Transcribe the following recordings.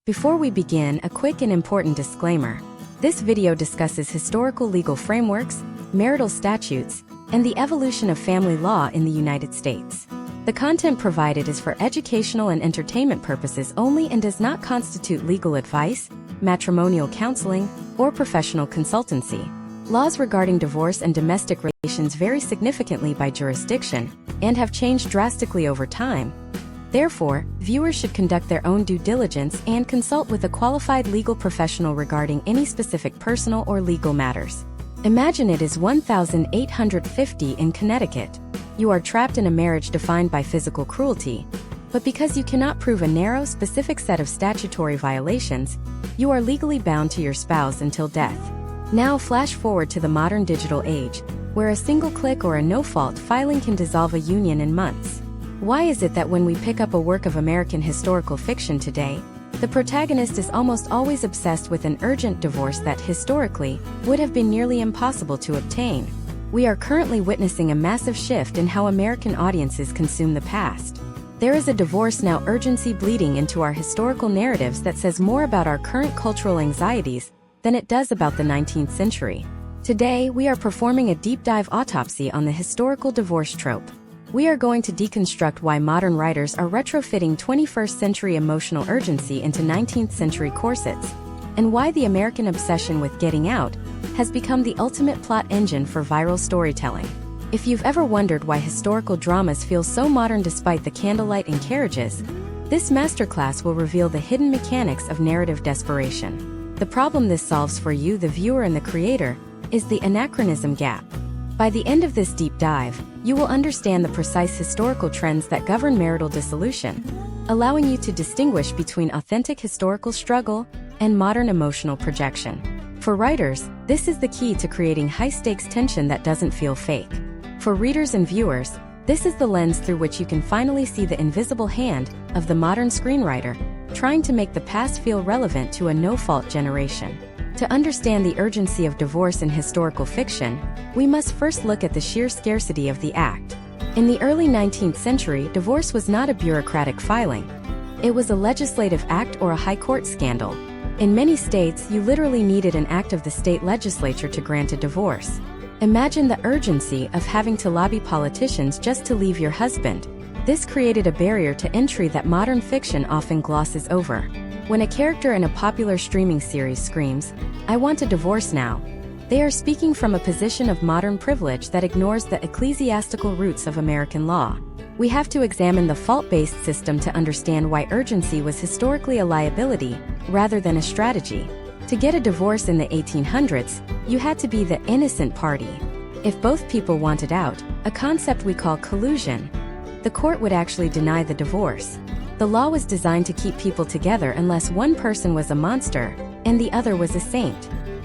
Before we begin, a quick and important disclaimer. This video discusses historical legal frameworks, marital statutes, and the evolution of family law in the United States. The content provided is for educational and entertainment purposes only and does not constitute legal advice, matrimonial counseling, or professional consultancy. Laws regarding divorce and domestic relations vary significantly by jurisdiction and have changed drastically over time. Therefore, viewers should conduct their own due diligence and consult with a qualified legal professional regarding any specific personal or legal matters. Imagine it is 1850 in Connecticut. You are trapped in a marriage defined by physical cruelty, but because you cannot prove a narrow, specific set of statutory violations, you are legally bound to your spouse until death. Now flash forward to the modern digital age, where a single click or a no-fault filing can dissolve a union in months. Why is it that when we pick up a work of American historical fiction today, the protagonist is almost always obsessed with an urgent divorce that historically would have been nearly impossible to obtain? We are currently witnessing a massive shift in how American audiences consume the past. There is a divorce now urgency bleeding into our historical narratives that says more about our current cultural anxieties than it does about the 19th century. Today, we are performing a deep dive autopsy on the historical divorce trope. We are going to deconstruct why modern writers are retrofitting 21st century emotional urgency into 19th century corsets, and why the American obsession with getting out has become the ultimate plot engine for viral storytelling. If you've ever wondered why historical dramas feel so modern despite the candlelight and carriages, this masterclass will reveal the hidden mechanics of narrative desperation. The problem this solves for you, the viewer and the creator, is the anachronism gap. By the end of this deep dive, you will understand the precise historical trends that govern marital dissolution, allowing you to distinguish between authentic historical struggle and modern emotional projection. For writers, this is the key to creating high-stakes tension that doesn't feel fake. For readers and viewers, this is the lens through which you can finally see the invisible hand of the modern screenwriter, trying to make the past feel relevant to a no-fault generation. To understand the urgency of divorce in historical fiction, we must first look at the sheer scarcity of the act. In the early 19th century, divorce was not a bureaucratic filing. It was a legislative act or a high court scandal. In many states, you literally needed an act of the state legislature to grant a divorce. Imagine the urgency of having to lobby politicians just to leave your husband. This created a barrier to entry that modern fiction often glosses over. When a character in a popular streaming series screams, "I want a divorce now," they are speaking from a position of modern privilege that ignores the ecclesiastical roots of American law. We have to examine the fault-based system to understand why urgency was historically a liability rather than a strategy. To get a divorce in the 1800s, you had to be the innocent party. If both people wanted out, a concept we call collusion, the court would actually deny the divorce. The law was designed to keep people together unless one person was a monster and the other was a saint.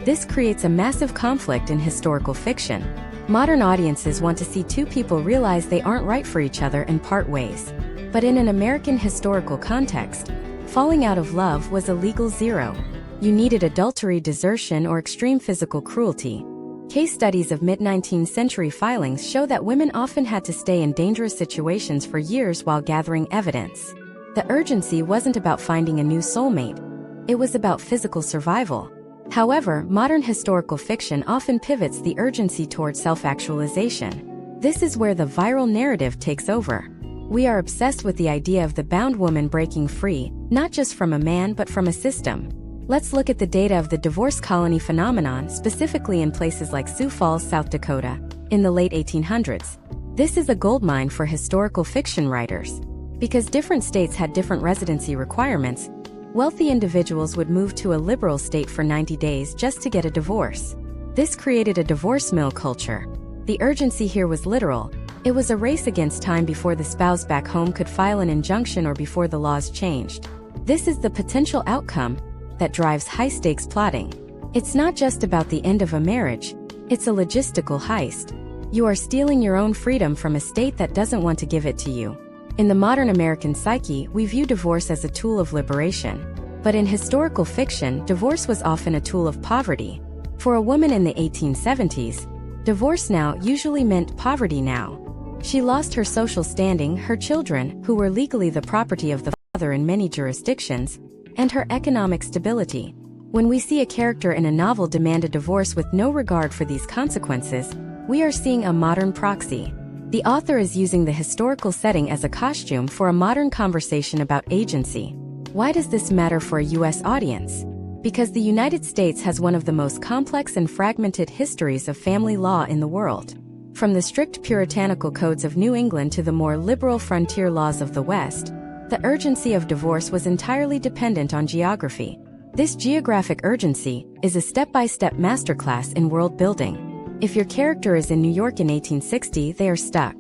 This creates a massive conflict in historical fiction. Modern audiences want to see two people realize they aren't right for each other and part ways. But in an American historical context, falling out of love was a legal zero. You needed adultery, desertion, or extreme physical cruelty. Case studies of mid-19th century filings show that women often had to stay in dangerous situations for years while gathering evidence. The urgency wasn't about finding a new soulmate. It was about physical survival. However, modern historical fiction often pivots the urgency toward self-actualization. This is where the viral narrative takes over. We are obsessed with the idea of the bound woman breaking free, not just from a man but from a system. Let's look at the data of the divorce colony phenomenon, specifically in places like Sioux Falls, South Dakota, in the late 1800s. This is a goldmine for historical fiction writers. Because different states had different residency requirements, wealthy individuals would move to a liberal state for 90 days just to get a divorce. This created a divorce mill culture. The urgency here was literal. It was a race against time before the spouse back home could file an injunction or before the laws changed. This is the potential outcome that drives high-stakes plotting. It's not just about the end of a marriage, it's a logistical heist. You are stealing your own freedom from a state that doesn't want to give it to you. In the modern American psyche, we view divorce as a tool of liberation. But in historical fiction, divorce was often a tool of poverty. For a woman in the 1870s, divorce now usually meant poverty now. She lost her social standing, her children, who were legally the property of the father in many jurisdictions, and her economic stability. When we see a character in a novel demand a divorce with no regard for these consequences, we are seeing a modern proxy. The author is using the historical setting as a costume for a modern conversation about agency. Why does this matter for a U.S. audience? Because the United States has one of the most complex and fragmented histories of family law in the world. From the strict puritanical codes of New England to the more liberal frontier laws of the West, the urgency of divorce was entirely dependent on geography. This geographic urgency is a step-by-step masterclass in world building. If your character is in New York in 1860, they are stuck.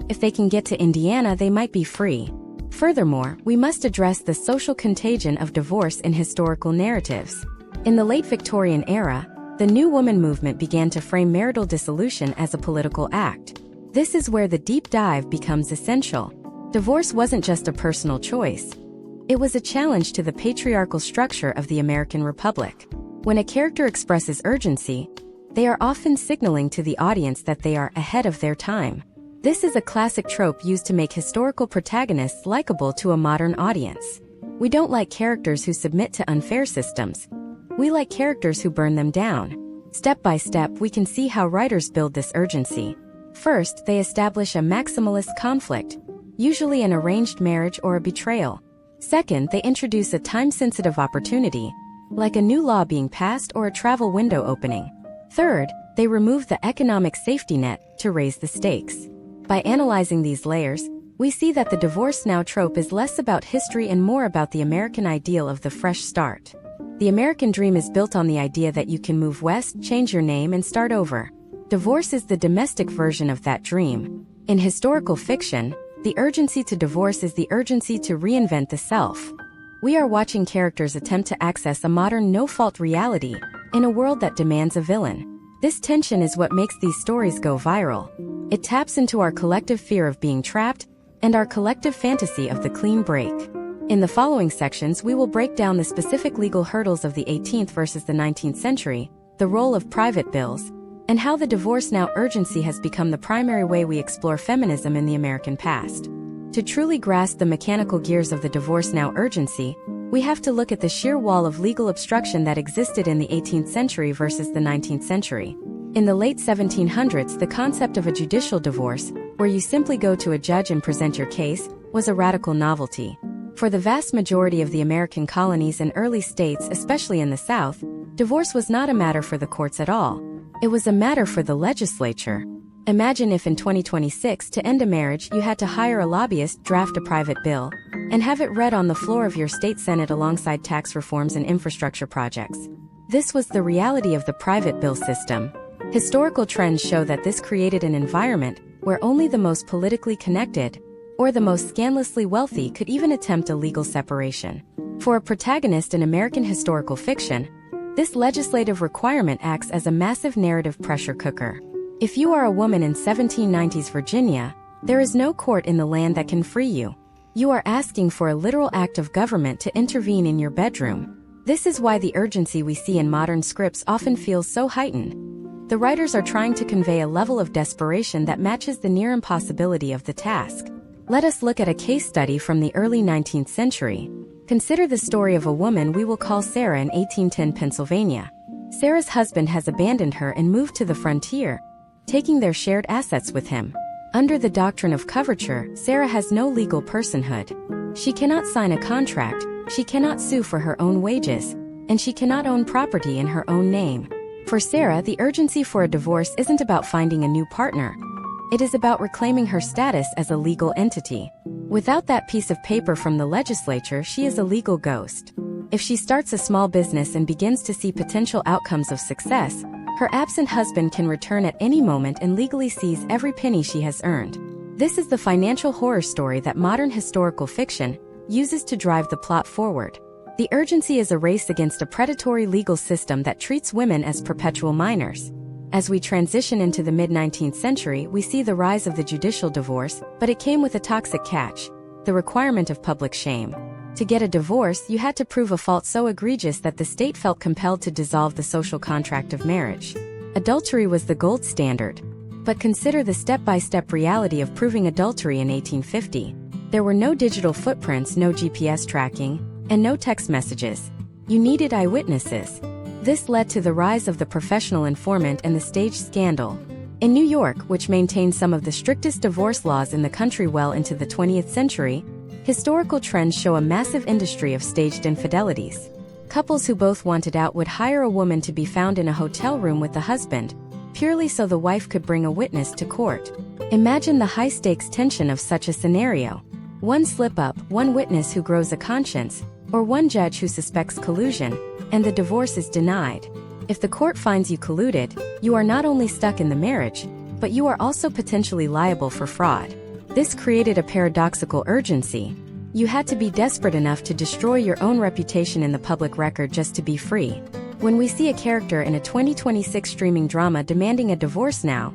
If they can get to Indiana, they might be free. Furthermore, we must address the social contagion of divorce in historical narratives. In the late Victorian era, the New Woman movement began to frame marital dissolution as a political act. This is where the deep dive becomes essential. Divorce wasn't just a personal choice. It was a challenge to the patriarchal structure of the American Republic. When a character expresses urgency, they are often signaling to the audience that they are ahead of their time. This is a classic trope used to make historical protagonists likable to a modern audience. We don't like characters who submit to unfair systems. We like characters who burn them down. Step by step, we can see how writers build this urgency. First, they establish a maximalist conflict, usually an arranged marriage or a betrayal. Second, they introduce a time-sensitive opportunity, like a new law being passed or a travel window opening. Third, they remove the economic safety net to raise the stakes. By analyzing these layers, we see that the divorce now trope is less about history and more about the American ideal of the fresh start. The American dream is built on the idea that you can move west, change your name, and start over. Divorce is the domestic version of that dream. In historical fiction, the urgency to divorce is the urgency to reinvent the self. We are watching characters attempt to access a modern no-fault reality in a world that demands a villain. This tension is what makes these stories go viral. It taps into our collective fear of being trapped and our collective fantasy of the clean break. In the following sections, we will break down the specific legal hurdles of the 18th versus the 19th century, the role of private bills, and how the divorce now urgency has become the primary way we explore feminism in the American past. To truly grasp the mechanical gears of the divorce now urgency, we have to look at the sheer wall of legal obstruction that existed in the 18th century versus the 19th century. In the late 1700s, the concept of a judicial divorce, where you simply go to a judge and present your case, was a radical novelty. For the vast majority of the American colonies and early states, especially in the South, divorce was not a matter for the courts at all. It was a matter for the legislature. Imagine if in 2026, to end a marriage, you had to hire a lobbyist, draft a private bill, and have it read on the floor of your state senate alongside tax reforms and infrastructure projects. This was the reality of the private bill system. Historical trends show that this created an environment where only the most politically connected or the most scandalously wealthy could even attempt a legal separation. For a protagonist in American historical fiction, this legislative requirement acts as a massive narrative pressure cooker. If you are a woman in 1790s Virginia, there is no court in the land that can free you. You are asking for a literal act of government to intervene in your bedroom. This is why the urgency we see in modern scripts often feels so heightened. The writers are trying to convey a level of desperation that matches the near impossibility of the task. Let us look at a case study from the early 19th century. Consider the story of a woman we will call Sarah in 1810 Pennsylvania. Sarah's husband has abandoned her and moved to the frontier, taking their shared assets with him. Under the doctrine of coverture, Sarah has no legal personhood. She cannot sign a contract, she cannot sue for her own wages, and she cannot own property in her own name. For Sarah, the urgency for a divorce isn't about finding a new partner. It is about reclaiming her status as a legal entity. Without that piece of paper from the legislature, she is a legal ghost. If she starts a small business and begins to see potential outcomes of success, her absent husband can return at any moment and legally seize every penny she has earned. This is the financial horror story that modern historical fiction uses to drive the plot forward. The urgency is a race against a predatory legal system that treats women as perpetual minors. As we transition into the mid-19th century, we see the rise of the judicial divorce, but it came with a toxic catch: the requirement of public shame. To get a divorce, you had to prove a fault so egregious that the state felt compelled to dissolve the social contract of marriage. Adultery was the gold standard. But consider the step-by-step reality of proving adultery in 1850. There were no digital footprints, no GPS tracking, and no text messages. You needed eyewitnesses. This led to the rise of the professional informant and the stage scandal. In New York, which maintained some of the strictest divorce laws in the country well into the 20th century, historical trends show a massive industry of staged infidelities. Couples who both wanted out would hire a woman to be found in a hotel room with the husband, purely so the wife could bring a witness to court. Imagine the high-stakes tension of such a scenario. One slip-up, one witness who grows a conscience, or one judge who suspects collusion, and the divorce is denied. If the court finds you colluded, you are not only stuck in the marriage, but you are also potentially liable for fraud. This created a paradoxical urgency. You had to be desperate enough to destroy your own reputation in the public record just to be free. When we see a character in a 2026 streaming drama demanding a divorce now,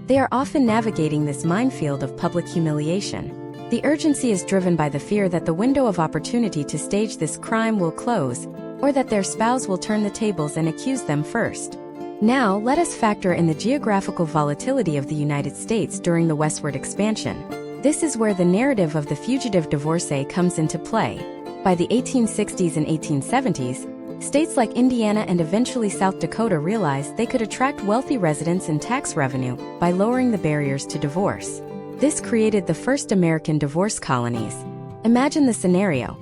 they are often navigating this minefield of public humiliation. The urgency is driven by the fear that the window of opportunity to stage this crime will close, or that their spouse will turn the tables and accuse them first. Now, let us factor in the geographical volatility of the United States during the westward expansion. This is where the narrative of the fugitive divorcee comes into play. By the 1860s and 1870s, states like Indiana and eventually South Dakota realized they could attract wealthy residents and tax revenue by lowering the barriers to divorce. This created the first American divorce colonies. Imagine the scenario.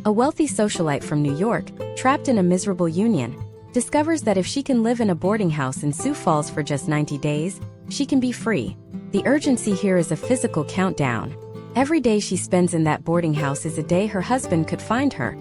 A wealthy socialite from New York, trapped in a miserable union, discovers that if she can live in a boarding house in Sioux Falls for just 90 days, she can be free. The urgency here is a physical countdown. Every day she spends in that boarding house is a day her husband could find her,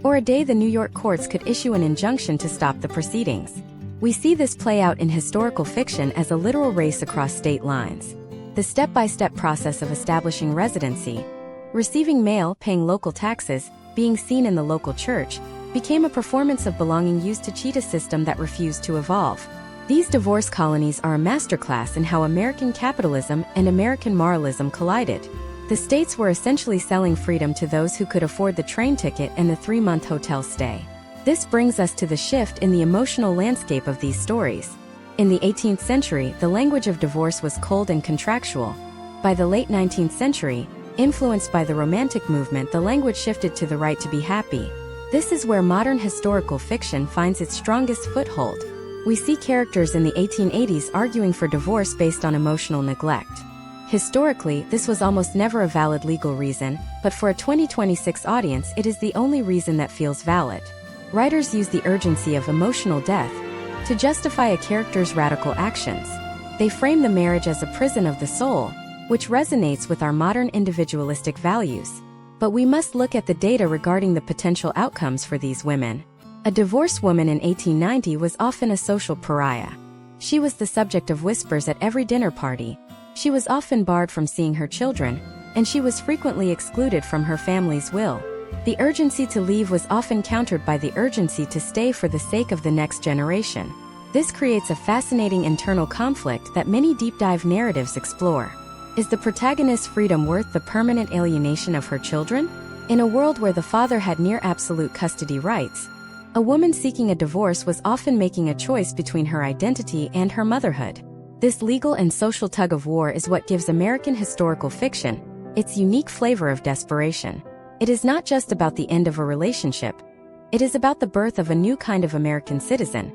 or a day the New York courts could issue an injunction to stop the proceedings. We see this play out in historical fiction as a literal race across state lines. The step-by-step process of establishing residency, receiving mail, paying local taxes, being seen in the local church, became a performance of belonging used to cheat a system that refused to evolve. These divorce colonies are a masterclass in how American capitalism and American moralism collided. The states were essentially selling freedom to those who could afford the train ticket and the 3-month hotel stay. This brings us to the shift in the emotional landscape of these stories. In the 18th century, the language of divorce was cold and contractual. By the late 19th century, influenced by the Romantic movement, the language shifted to the right to be happy. This is where modern historical fiction finds its strongest foothold. We see characters in the 1880s arguing for divorce based on emotional neglect. Historically, this was almost never a valid legal reason, but for a 2026 audience, it is the only reason that feels valid. Writers use the urgency of emotional death to justify a character's radical actions. They frame the marriage as a prison of the soul, which resonates with our modern individualistic values. But we must look at the data regarding the potential outcomes for these women. A divorced woman in 1890 was often a social pariah. She was the subject of whispers at every dinner party. She was often barred from seeing her children, and she was frequently excluded from her family's will. The urgency to leave was often countered by the urgency to stay for the sake of the next generation. This creates a fascinating internal conflict that many deep-dive narratives explore. Is the protagonist's freedom worth the permanent alienation of her children? In a world where the father had near absolute custody rights, a woman seeking a divorce was often making a choice between her identity and her motherhood. This legal and social tug-of-war is what gives American historical fiction its unique flavor of desperation. It is not just about the end of a relationship. It is about the birth of a new kind of American citizen,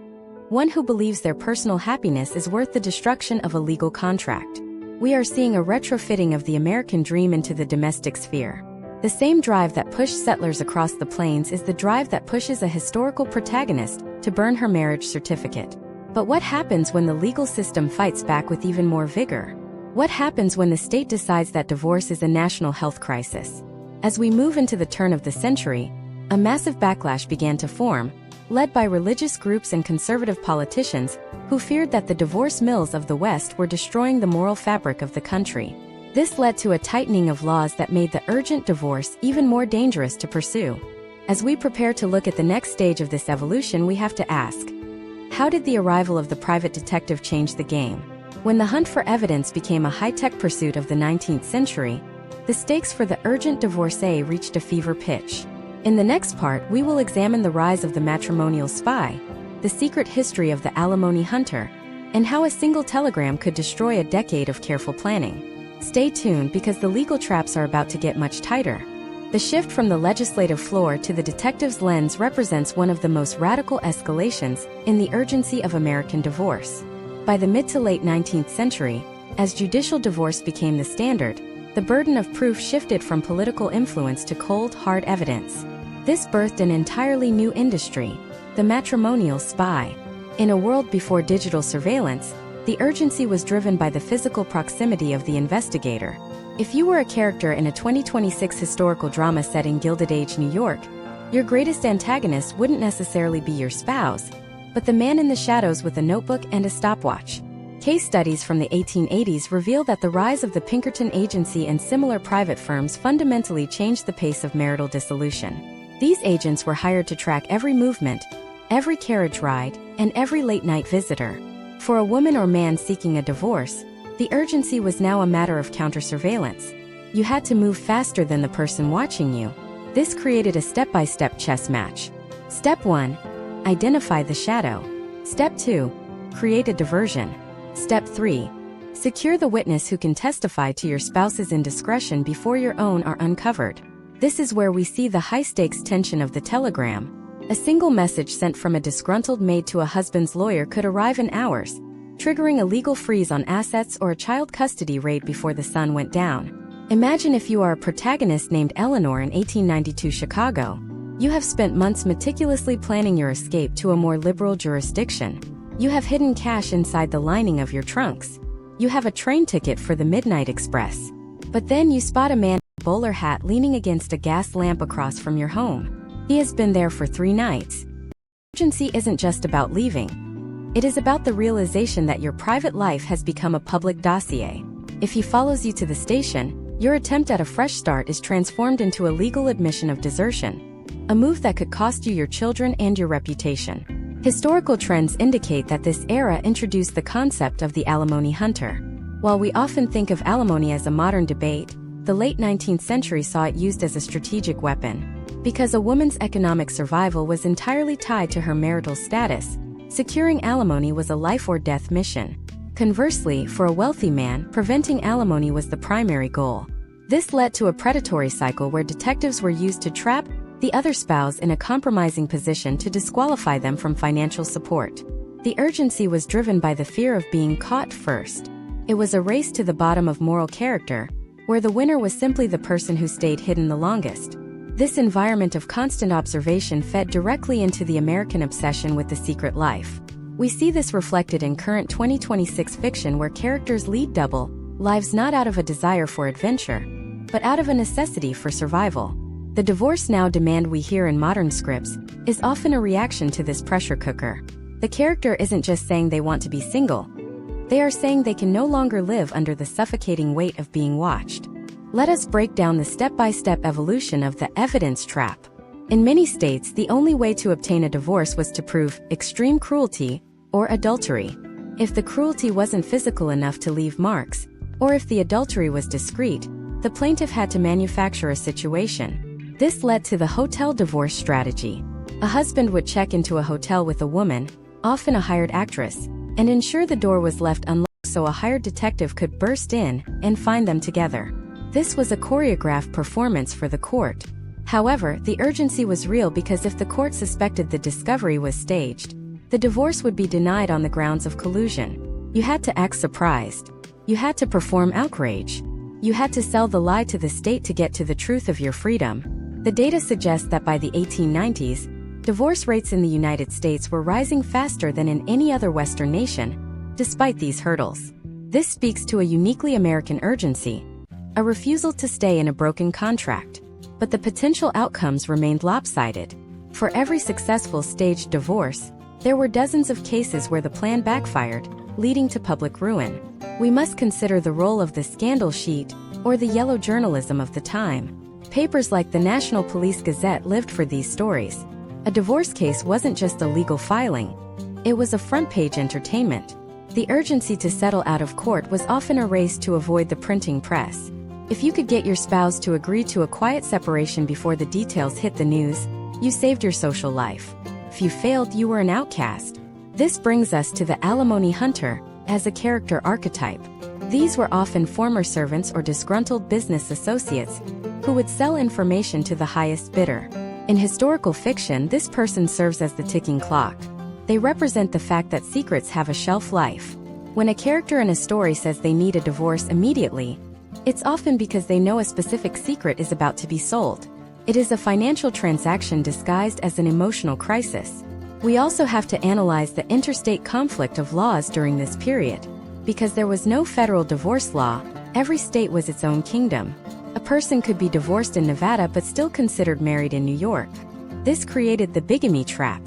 one who believes their personal happiness is worth the destruction of a legal contract. We are seeing a retrofitting of the American dream into the domestic sphere. The same drive that pushed settlers across the plains is the drive that pushes a historical protagonist to burn her marriage certificate. But what happens when the legal system fights back with even more vigor? What happens when the state decides that divorce is a national health crisis? As we move into the turn of the century, a massive backlash began to form, led by religious groups and conservative politicians who feared that the divorce mills of the West were destroying the moral fabric of the country. This led to a tightening of laws that made the urgent divorce even more dangerous to pursue. As we prepare to look at the next stage of this evolution, we have to ask, how did the arrival of the private detective change the game? When the hunt for evidence became a high-tech pursuit of the 19th century, the stakes for the urgent divorcee reached a fever pitch. In the next part, we will examine the rise of the matrimonial spy, the secret history of the alimony hunter, and how a single telegram could destroy a decade of careful planning. Stay tuned because the legal traps are about to get much tighter. The shift from the legislative floor to the detective's lens represents one of the most radical escalations in the urgency of American divorce. By the mid to late 19th century, as judicial divorce became the standard, the burden of proof shifted from political influence to cold, hard evidence. This birthed an entirely new industry, the matrimonial spy. In a world before digital surveillance, the urgency was driven by the physical proximity of the investigator. If you were a character in a 2026 historical drama set in Gilded Age New York, your greatest antagonist wouldn't necessarily be your spouse, but the man in the shadows with a notebook and a stopwatch. Case studies from the 1880s reveal that the rise of the Pinkerton Agency and similar private firms fundamentally changed the pace of marital dissolution. These agents were hired to track every movement, every carriage ride, and every late-night visitor. For a woman or man seeking a divorce, the urgency was now a matter of counter-surveillance. You had to move faster than the person watching you. This created a step-by-step chess match. Step 1. Identify the shadow. Step 2. Create a diversion. Step 3. Secure the witness who can testify to your spouse's indiscretion before your own are uncovered. This is where we see the high-stakes tension of the telegram. A single message sent from a disgruntled maid to a husband's lawyer could arrive in hours, triggering a legal freeze on assets or a child custody raid before the sun went down. Imagine if you are a protagonist named Eleanor in 1892 Chicago. You have spent months meticulously planning your escape to a more liberal jurisdiction. You have hidden cash inside the lining of your trunks. You have a train ticket for the Midnight Express. But then you spot a man in a bowler hat leaning against a gas lamp across from your home. He has been there for 3 nights. Urgency isn't just about leaving. It is about the realization that your private life has become a public dossier. If he follows you to the station, your attempt at a fresh start is transformed into a legal admission of desertion, a move that could cost you your children and your reputation. Historical trends indicate that this era introduced the concept of the alimony hunter. While we often think of alimony as a modern debate, the late 19th century saw it used as a strategic weapon. Because a woman's economic survival was entirely tied to her marital status, securing alimony was a life-or-death mission. Conversely, for a wealthy man, preventing alimony was the primary goal. This led to a predatory cycle where detectives were used to trap the other spouse in a compromising position to disqualify them from financial support. The urgency was driven by the fear of being caught first. It was a race to the bottom of moral character, where the winner was simply the person who stayed hidden the longest. This environment of constant observation fed directly into the American obsession with the secret life. We see this reflected in current 2026 fiction where characters lead double lives not out of a desire for adventure, but out of a necessity for survival. The divorce now demand we hear in modern scripts is often a reaction to this pressure cooker. The character isn't just saying they want to be single. They are saying they can no longer live under the suffocating weight of being watched. Let us break down the step-by-step evolution of the evidence trap. In many states, the only way to obtain a divorce was to prove extreme cruelty or adultery. If the cruelty wasn't physical enough to leave marks, or if the adultery was discreet, the plaintiff had to manufacture a situation. This led to the hotel divorce strategy. A husband would check into a hotel with a woman, often a hired actress, and ensure the door was left unlocked so a hired detective could burst in and find them together. This was a choreographed performance for the court. However, the urgency was real because if the court suspected the discovery was staged, the divorce would be denied on the grounds of collusion. You had to act surprised. You had to perform outrage. You had to sell the lie to the state to get to the truth of your freedom. The data suggests that by the 1890s, divorce rates in the United States were rising faster than in any other Western nation, despite these hurdles. This speaks to a uniquely American urgency, a refusal to stay in a broken contract. But the potential outcomes remained lopsided. For every successful staged divorce, there were dozens of cases where the plan backfired, leading to public ruin. We must consider the role of the scandal sheet, or the yellow journalism of the time. Papers like the National Police Gazette lived for these stories. A divorce case wasn't just a legal filing. It was a front-page entertainment. The urgency to settle out of court was often a race to avoid the printing press. If you could get your spouse to agree to a quiet separation before the details hit the news, you saved your social life. If you failed, you were an outcast. This brings us to the alimony hunter as a character archetype. These were often former servants or disgruntled business associates who would sell information to the highest bidder. In historical fiction, this person serves as the ticking clock. They represent the fact that secrets have a shelf life. When a character in a story says they need a divorce immediately, it's often because they know a specific secret is about to be sold. It is a financial transaction disguised as an emotional crisis. We also have to analyze the interstate conflict of laws during this period. Because there was no federal divorce law, every state was its own kingdom. A person could be divorced in Nevada but still considered married in New York. This created the bigamy trap.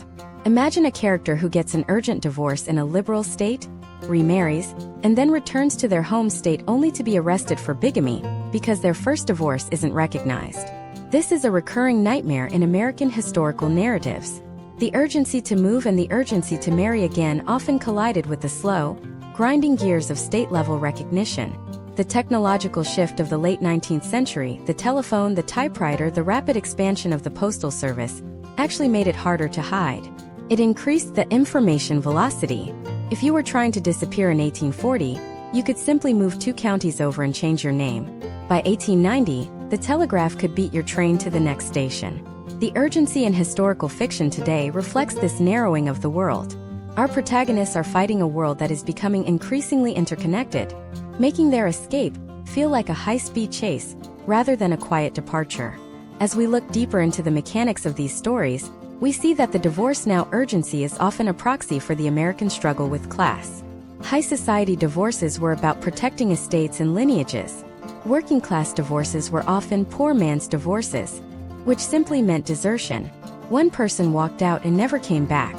Imagine a character who gets an urgent divorce in a liberal state, remarries, and then returns to their home state only to be arrested for bigamy because their first divorce isn't recognized. This is a recurring nightmare in American historical narratives. The urgency to move and the urgency to marry again often collided with the slow, grinding gears of state-level recognition. The technological shift of the late 19th century, the telephone, the typewriter, the rapid expansion of the postal service, actually made it harder to hide. It increased the information velocity. If you were trying to disappear in 1840, you could simply move 2 counties over and change your name. By 1890, the telegraph could beat your train to the next station. The urgency in historical fiction today reflects this narrowing of the world. Our protagonists are fighting a world that is becoming increasingly interconnected, making their escape feel like a high-speed chase rather than a quiet departure. As we look deeper into the mechanics of these stories, we see that the divorce now urgency is often a proxy for the American struggle with class. High society divorces were about protecting estates and lineages. Working class divorces were often poor man's divorces, which simply meant desertion. One person walked out and never came back.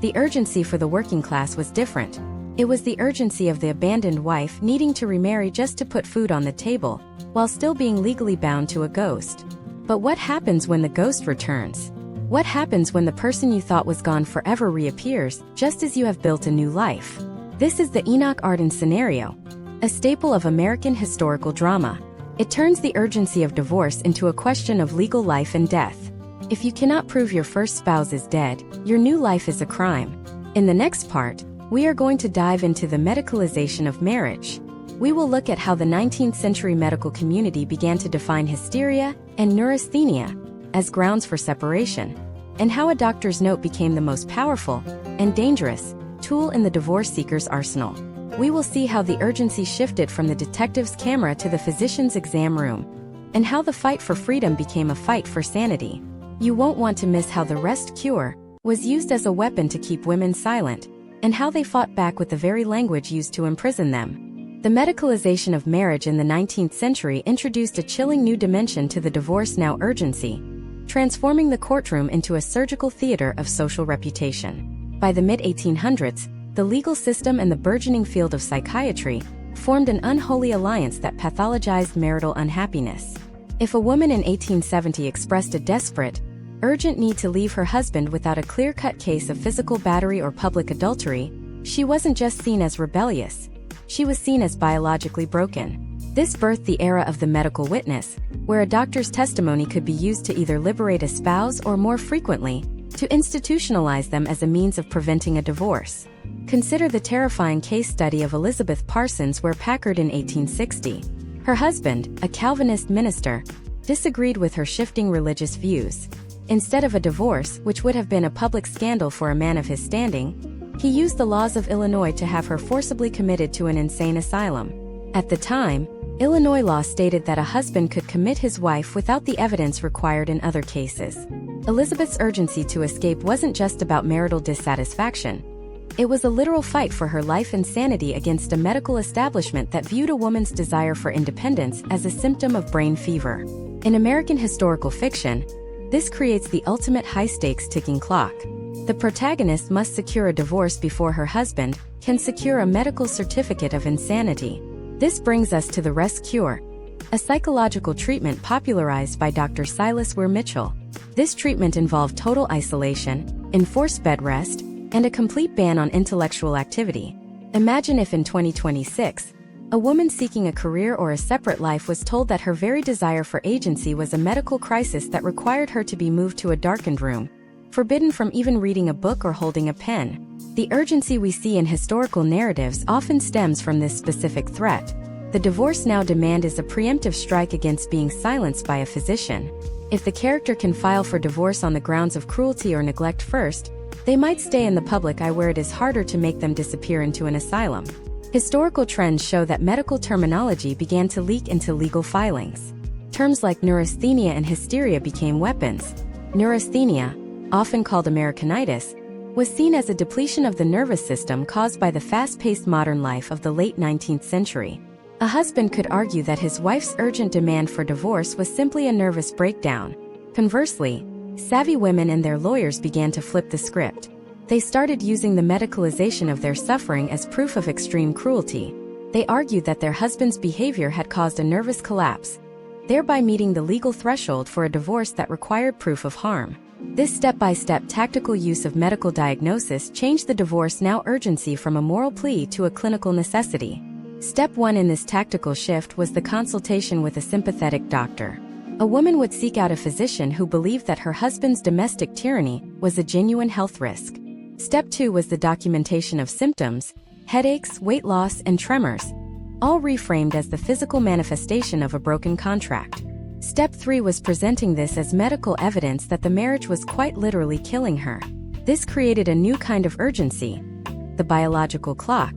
The urgency for the working class was different. It was the urgency of the abandoned wife needing to remarry just to put food on the table, while still being legally bound to a ghost. But what happens when the ghost returns? What happens when the person you thought was gone forever reappears, just as you have built a new life? This is the Enoch Arden scenario, a staple of American historical drama. It turns the urgency of divorce into a question of legal life and death. If you cannot prove your first spouse is dead, your new life is a crime. In the next part, we are going to dive into the medicalization of marriage. We will look at how the 19th century medical community began to define hysteria and neurasthenia as grounds for separation, and how a doctor's note became the most powerful and dangerous tool in the divorce seeker's arsenal. We will see how the urgency shifted from the detective's camera to the physician's exam room, and how the fight for freedom became a fight for sanity. You won't want to miss how the rest cure was used as a weapon to keep women silent, and how they fought back with the very language used to imprison them. The medicalization of marriage in the 19th century introduced a chilling new dimension to the divorce now urgency, transforming the courtroom into a surgical theater of social reputation. By the mid-1800s, the legal system and the burgeoning field of psychiatry formed an unholy alliance that pathologized marital unhappiness. If a woman in 1870 expressed a desperate, urgent need to leave her husband without a clear-cut case of physical battery or public adultery, she wasn't just seen as rebellious, she was seen as biologically broken. This birthed the era of the medical witness, where a doctor's testimony could be used to either liberate a spouse or, more frequently, to institutionalize them as a means of preventing a divorce. Consider the terrifying case study of Elizabeth Parsons Packard in 1860. Her husband, a Calvinist minister, disagreed with her shifting religious views. Instead of a divorce, which would have been a public scandal for a man of his standing, he used the laws of Illinois to have her forcibly committed to an insane asylum. At the time, Illinois law stated that a husband could commit his wife without the evidence required in other cases. Elizabeth's urgency to escape wasn't just about marital dissatisfaction. It was a literal fight for her life and sanity against a medical establishment that viewed a woman's desire for independence as a symptom of brain fever. In American historical fiction, this creates the ultimate high-stakes ticking clock. The protagonist must secure a divorce before her husband can secure a medical certificate of insanity. This brings us to the rest cure, a psychological treatment popularized by Dr. Silas Weir Mitchell. This treatment involved total isolation, enforced bed rest, and a complete ban on intellectual activity. Imagine if in 2026, a woman seeking a career or a separate life was told that her very desire for agency was a medical crisis that required her to be moved to a darkened room, forbidden from even reading a book or holding a pen. The urgency we see in historical narratives often stems from this specific threat. The divorce now demand is a preemptive strike against being silenced by a physician. If the character can file for divorce on the grounds of cruelty or neglect first, they might stay in the public eye where it is harder to make them disappear into an asylum. Historical trends show that medical terminology began to leak into legal filings. Terms like neurasthenia and hysteria became weapons. Neurasthenia, often called Americanitis, was seen as a depletion of the nervous system caused by the fast-paced modern life of the late 19th century. A husband could argue that his wife's urgent demand for divorce was simply a nervous breakdown. Conversely, savvy women and their lawyers began to flip the script. They started using the medicalization of their suffering as proof of extreme cruelty. They argued that their husband's behavior had caused a nervous collapse, thereby meeting the legal threshold for a divorce that required proof of harm. This step-by-step tactical use of medical diagnosis changed the divorce now urgency from a moral plea to a clinical necessity. Step 1 in this tactical shift was the consultation with a sympathetic doctor. A woman would seek out a physician who believed that her husband's domestic tyranny was a genuine health risk. Step 2 was the documentation of symptoms, headaches, weight loss, and tremors, all reframed as the physical manifestation of a broken contract. Step 3 was presenting this as medical evidence that the marriage was quite literally killing her. This created a new kind of urgency, the biological clock.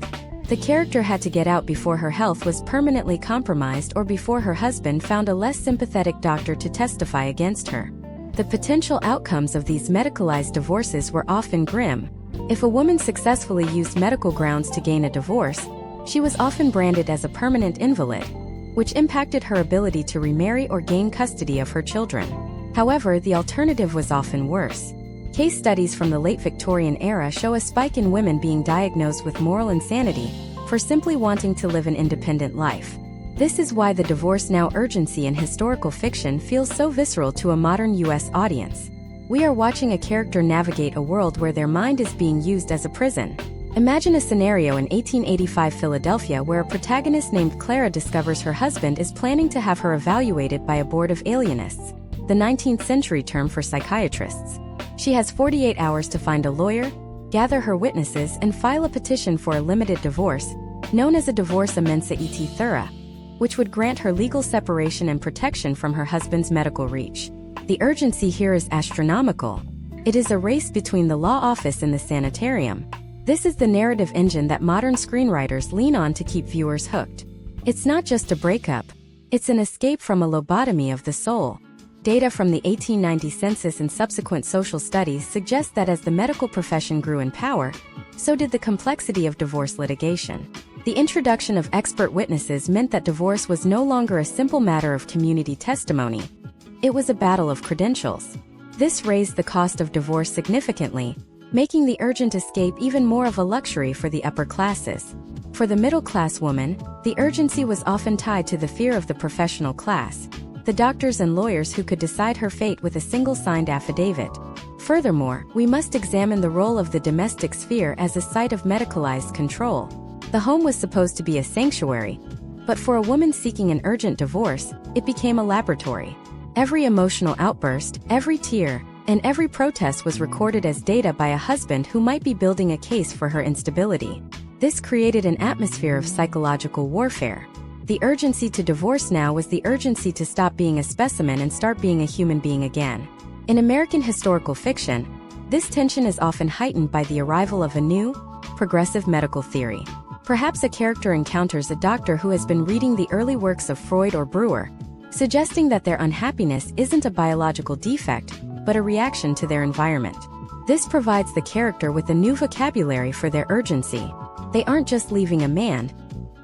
The character had to get out before her health was permanently compromised or before her husband found a less sympathetic doctor to testify against her. The potential outcomes of these medicalized divorces were often grim. If a woman successfully used medical grounds to gain a divorce, she was often branded as a permanent invalid, which impacted her ability to remarry or gain custody of her children. However, the alternative was often worse. Case studies from the late Victorian era show a spike in women being diagnosed with moral insanity for simply wanting to live an independent life. This is why the divorce now urgency in historical fiction feels so visceral to a modern US audience. We are watching a character navigate a world where their mind is being used as a prison. Imagine a scenario in 1885 Philadelphia where a protagonist named Clara discovers her husband is planning to have her evaluated by a board of alienists, the 19th century term for psychiatrists. She has 48 hours to find a lawyer, gather her witnesses, and file a petition for a limited divorce, known as a divorce mensa et thura, which would grant her legal separation and protection from her husband's medical reach. The urgency here is astronomical. It is a race between the law office and the sanitarium. This is the narrative engine that modern screenwriters lean on to keep viewers hooked. It's not just a breakup, it's an escape from a lobotomy of the soul. Data from the 1890 census and subsequent social studies suggest that as the medical profession grew in power, so did the complexity of divorce litigation. The introduction of expert witnesses meant that divorce was no longer a simple matter of community testimony. It was a battle of credentials. This raised the cost of divorce significantly, making the urgent escape even more of a luxury for the upper classes. For the middle-class woman, the urgency was often tied to the fear of the professional class, the doctors and lawyers who could decide her fate with a single signed affidavit. Furthermore, we must examine the role of the domestic sphere as a site of medicalized control. The home was supposed to be a sanctuary, but for a woman seeking an urgent divorce, it became a laboratory. Every emotional outburst, every tear, and every protest was recorded as data by a husband who might be building a case for her instability. This created an atmosphere of psychological warfare. The urgency to divorce now was the urgency to stop being a specimen and start being a human being again. In American historical fiction, this tension is often heightened by the arrival of a new, progressive medical theory. Perhaps a character encounters a doctor who has been reading the early works of Freud or Brewer, suggesting that their unhappiness isn't a biological defect, but a reaction to their environment. This provides the character with a new vocabulary for their urgency. They aren't just leaving a man,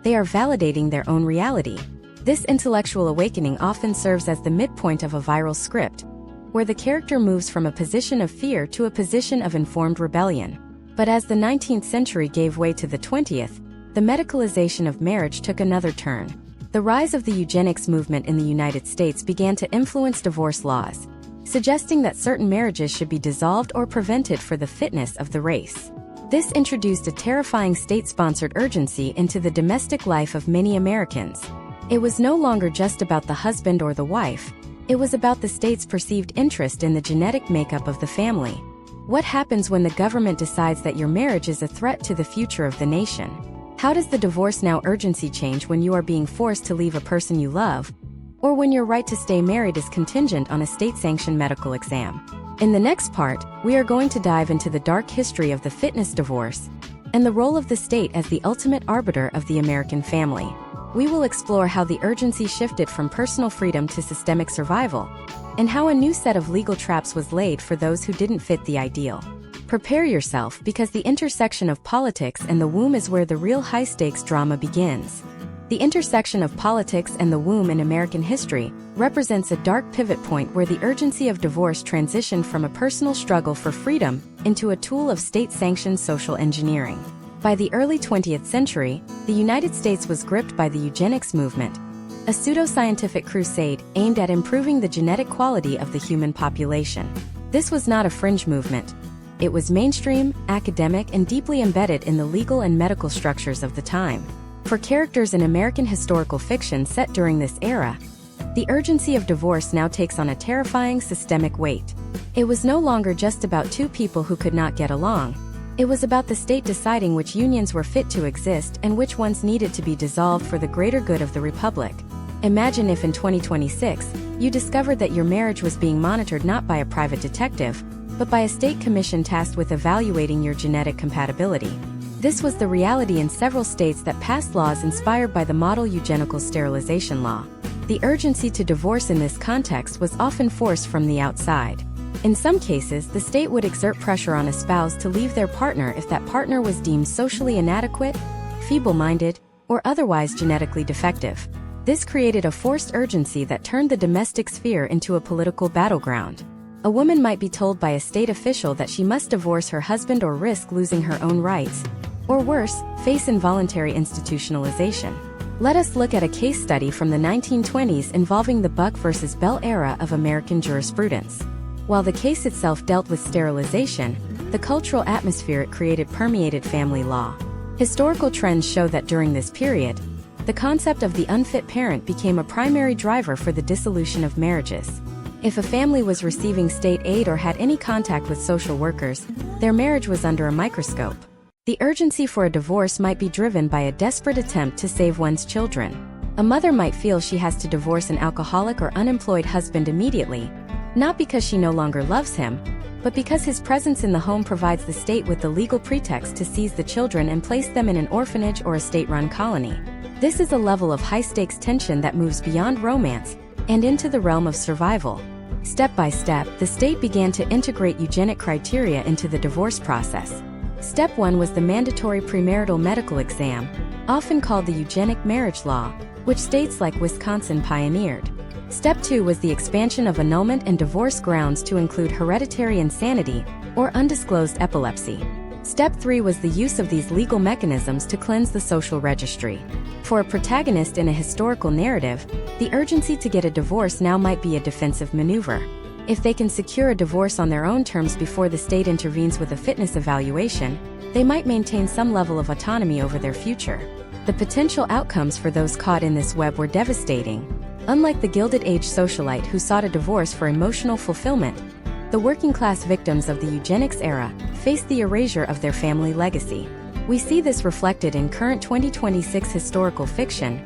they are validating their own reality. This intellectual awakening often serves as the midpoint of a viral script, where the character moves from a position of fear to a position of informed rebellion. But as the 19th century gave way to the 20th, the medicalization of marriage took another turn. The rise of the eugenics movement in the United States began to influence divorce laws, suggesting that certain marriages should be dissolved or prevented for the fitness of the race. This introduced a terrifying state-sponsored urgency into the domestic life of many Americans. It was no longer just about the husband or the wife, it was about the state's perceived interest in the genetic makeup of the family. What happens when the government decides that your marriage is a threat to the future of the nation? How does the divorce now urgency change when you are being forced to leave a person you love, or when your right to stay married is contingent on a state-sanctioned medical exam? In the next part, we are going to dive into the dark history of the fitness divorce and the role of the state as the ultimate arbiter of the American family. We will explore how the urgency shifted from personal freedom to systemic survival, and how a new set of legal traps was laid for those who didn't fit the ideal. Prepare yourself, because the intersection of politics and the womb is where the real high-stakes drama begins. The intersection of politics and the womb in American history represents a dark pivot point where the urgency of divorce transitioned from a personal struggle for freedom into a tool of state-sanctioned social engineering. By the early 20th century, the United States was gripped by the eugenics movement, a pseudoscientific crusade aimed at improving the genetic quality of the human population. This was not a fringe movement. It was mainstream, academic, and deeply embedded in the legal and medical structures of the time. For characters in American historical fiction set during this era, the urgency of divorce now takes on a terrifying systemic weight. It was no longer just about two people who could not get along. It was about the state deciding which unions were fit to exist and which ones needed to be dissolved for the greater good of the Republic. Imagine if in 2026, you discovered that your marriage was being monitored not by a private detective, but by a state commission tasked with evaluating your genetic compatibility. This was the reality in several states that passed laws inspired by the model eugenical sterilization law. The urgency to divorce in this context was often forced from the outside. In some cases, the state would exert pressure on a spouse to leave their partner if that partner was deemed socially inadequate, feeble-minded, or otherwise genetically defective. This created a forced urgency that turned the domestic sphere into a political battleground. A woman might be told by a state official that she must divorce her husband or risk losing her own rights, or worse, face involuntary institutionalization. Let us look at a case study from the 1920s involving the Buck versus Bell era of American jurisprudence. While the case itself dealt with sterilization, the cultural atmosphere it created permeated family law. Historical trends show that during this period, the concept of the unfit parent became a primary driver for the dissolution of marriages. If a family was receiving state aid or had any contact with social workers, their marriage was under a microscope. The urgency for a divorce might be driven by a desperate attempt to save one's children. A mother might feel she has to divorce an alcoholic or unemployed husband immediately, not because she no longer loves him, but because his presence in the home provides the state with the legal pretext to seize the children and place them in an orphanage or a state-run colony. This is a level of high-stakes tension that moves beyond romance and into the realm of survival. Step by step, the state began to integrate eugenic criteria into the divorce process. Step 1 was the mandatory premarital medical exam, often called the eugenic marriage law, which states like Wisconsin pioneered. Step 2 was the expansion of annulment and divorce grounds to include hereditary insanity or undisclosed epilepsy. Step 3 was the use of these legal mechanisms to cleanse the social registry. For a protagonist in a historical narrative, the urgency to get a divorce now might be a defensive maneuver. If they can secure a divorce on their own terms before the state intervenes with a fitness evaluation, they might maintain some level of autonomy over their future. The potential outcomes for those caught in this web were devastating. Unlike the Gilded Age socialite who sought a divorce for emotional fulfillment, the working-class victims of the eugenics era faced the erasure of their family legacy. We see this reflected in current 2026 historical fiction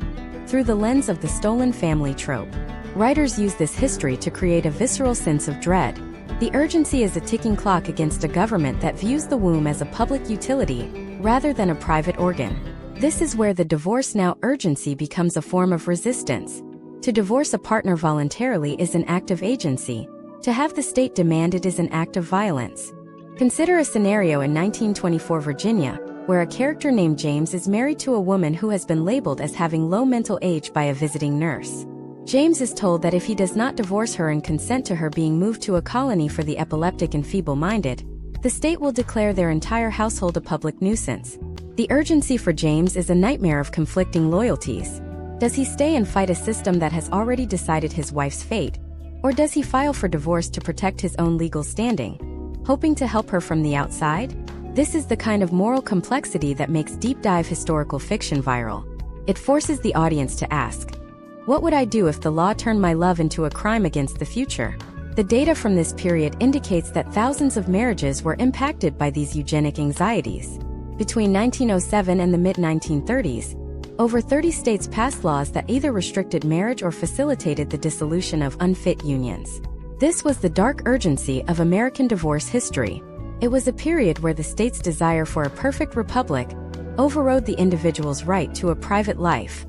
through the lens of the stolen family trope. Writers use this history to create a visceral sense of dread. The urgency is a ticking clock against a government that views the womb as a public utility rather than a private organ. This is where the divorce now urgency becomes a form of resistance. To divorce a partner voluntarily is an act of agency. To have the state demand it is an act of violence. Consider a scenario in 1924 Virginia, where a character named James is married to a woman who has been labeled as having low mental age by a visiting nurse. James is told that if he does not divorce her and consent to her being moved to a colony for the epileptic and feeble-minded, the state will declare their entire household a public nuisance. The urgency for James is a nightmare of conflicting loyalties. Does he stay and fight a system that has already decided his wife's fate? Or does he file for divorce to protect his own legal standing, hoping to help her from the outside? This is the kind of moral complexity that makes deep-dive historical fiction viral. It forces the audience to ask, what would I do if the law turned my love into a crime against the future? The data from this period indicates that thousands of marriages were impacted by these eugenic anxieties. Between 1907 and the mid-1930s, over 30 states passed laws that either restricted marriage or facilitated the dissolution of unfit unions. This was the dark urgency of American divorce history. It was a period where the state's desire for a perfect republic overrode the individual's right to a private life.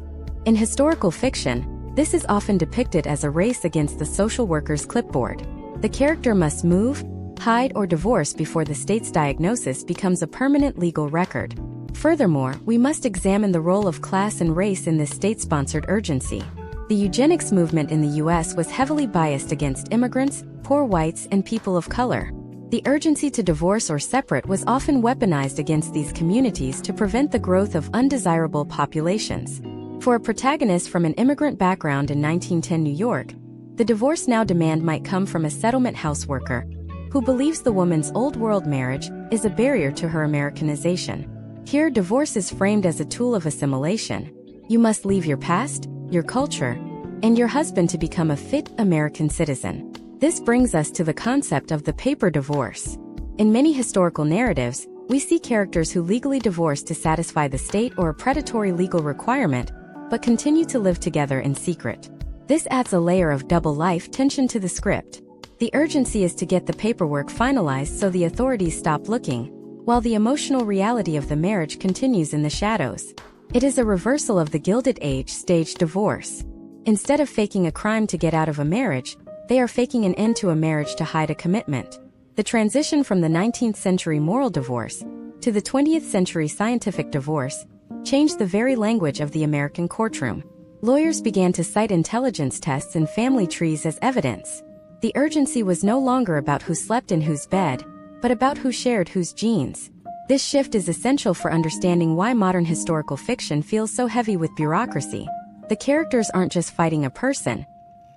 In historical fiction, this is often depicted as a race against the social worker's clipboard. The character must move, hide, or divorce before the state's diagnosis becomes a permanent legal record. Furthermore, we must examine the role of class and race in this state-sponsored urgency. The eugenics movement in the U.S. was heavily biased against immigrants, poor whites, and people of color. The urgency to divorce or separate was often weaponized against these communities to prevent the growth of undesirable populations. For a protagonist from an immigrant background in 1910 New York, the divorce now demand might come from a settlement houseworker who believes the woman's old-world marriage is a barrier to her Americanization. Here, divorce is framed as a tool of assimilation. You must leave your past, your culture, and your husband to become a fit American citizen. This brings us to the concept of the paper divorce. In many historical narratives, we see characters who legally divorce to satisfy the state or a predatory legal requirement, but continue to live together in secret. This adds a layer of double-life tension to the script. The urgency is to get the paperwork finalized so the authorities stop looking, while the emotional reality of the marriage continues in the shadows. It is a reversal of the Gilded Age staged divorce. Instead of faking a crime to get out of a marriage, they are faking an end to a marriage to hide a commitment. The transition from the 19th century moral divorce to the 20th century scientific divorce changed the very language of the American courtroom. Lawyers began to cite intelligence tests and family trees as evidence. The urgency was no longer about who slept in whose bed, but about who shared whose genes. This shift is essential for understanding why modern historical fiction feels so heavy with bureaucracy. The characters aren't just fighting a person.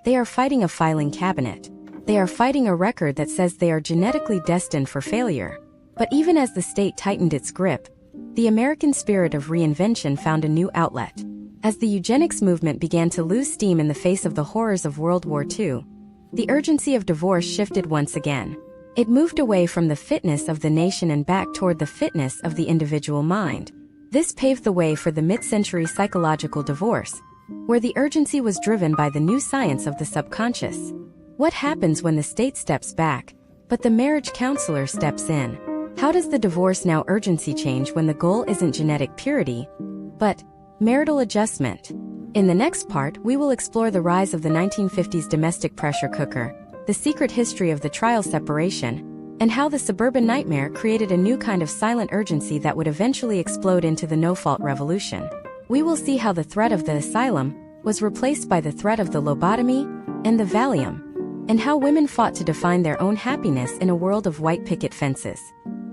They are fighting a filing cabinet. They are fighting a record that says they are genetically destined for failure. But even as the state tightened its grip, the American spirit of reinvention found a new outlet. As the eugenics movement began to lose steam in the face of the horrors of World War II, the urgency of divorce shifted once again. It moved away from the fitness of the nation and back toward the fitness of the individual mind. This paved the way for the mid-century psychological divorce, where the urgency was driven by the new science of the subconscious. What happens when the state steps back, but the marriage counselor steps in? How does the divorce now urgency change when the goal isn't genetic purity, but marital adjustment? In the next part, we will explore the rise of the 1950s domestic pressure cooker, the secret history of the trial separation, and how the suburban nightmare created a new kind of silent urgency that would eventually explode into the no-fault revolution. We will see how the threat of the asylum was replaced by the threat of the lobotomy and the Valium, and how women fought to define their own happiness in a world of white picket fences.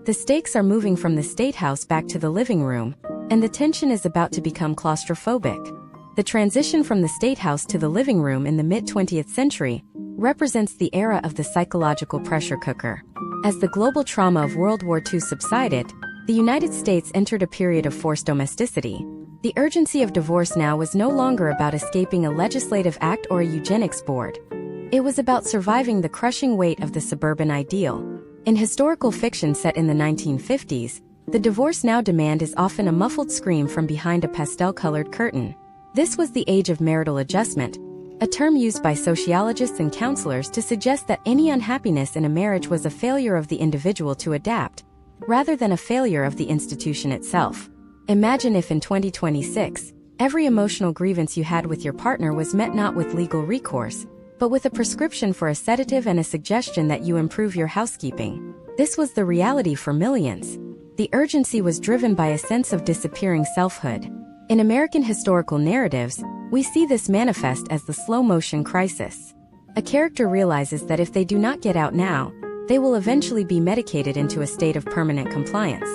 The stakes are moving from the state house back to the living room, and the tension is about to become claustrophobic. The transition from the state house to the living room in the mid-20th century represents the era of the psychological pressure cooker. As the global trauma of World War II subsided, the United States entered a period of forced domesticity. The urgency of divorce now was no longer about escaping a legislative act or a eugenics board. It was about surviving the crushing weight of the suburban ideal. In historical fiction set in the 1950s, the divorce now demand is often a muffled scream from behind a pastel-colored curtain. This was the age of marital adjustment, a term used by sociologists and counselors to suggest that any unhappiness in a marriage was a failure of the individual to adapt, rather than a failure of the institution itself. Imagine if in 2026, every emotional grievance you had with your partner was met not with legal recourse, but with a prescription for a sedative and a suggestion that you improve your housekeeping. This was the reality for millions. The urgency was driven by a sense of disappearing selfhood. In American historical narratives, we see this manifest as the slow-motion crisis. A character realizes that if they do not get out now, they will eventually be medicated into a state of permanent compliance.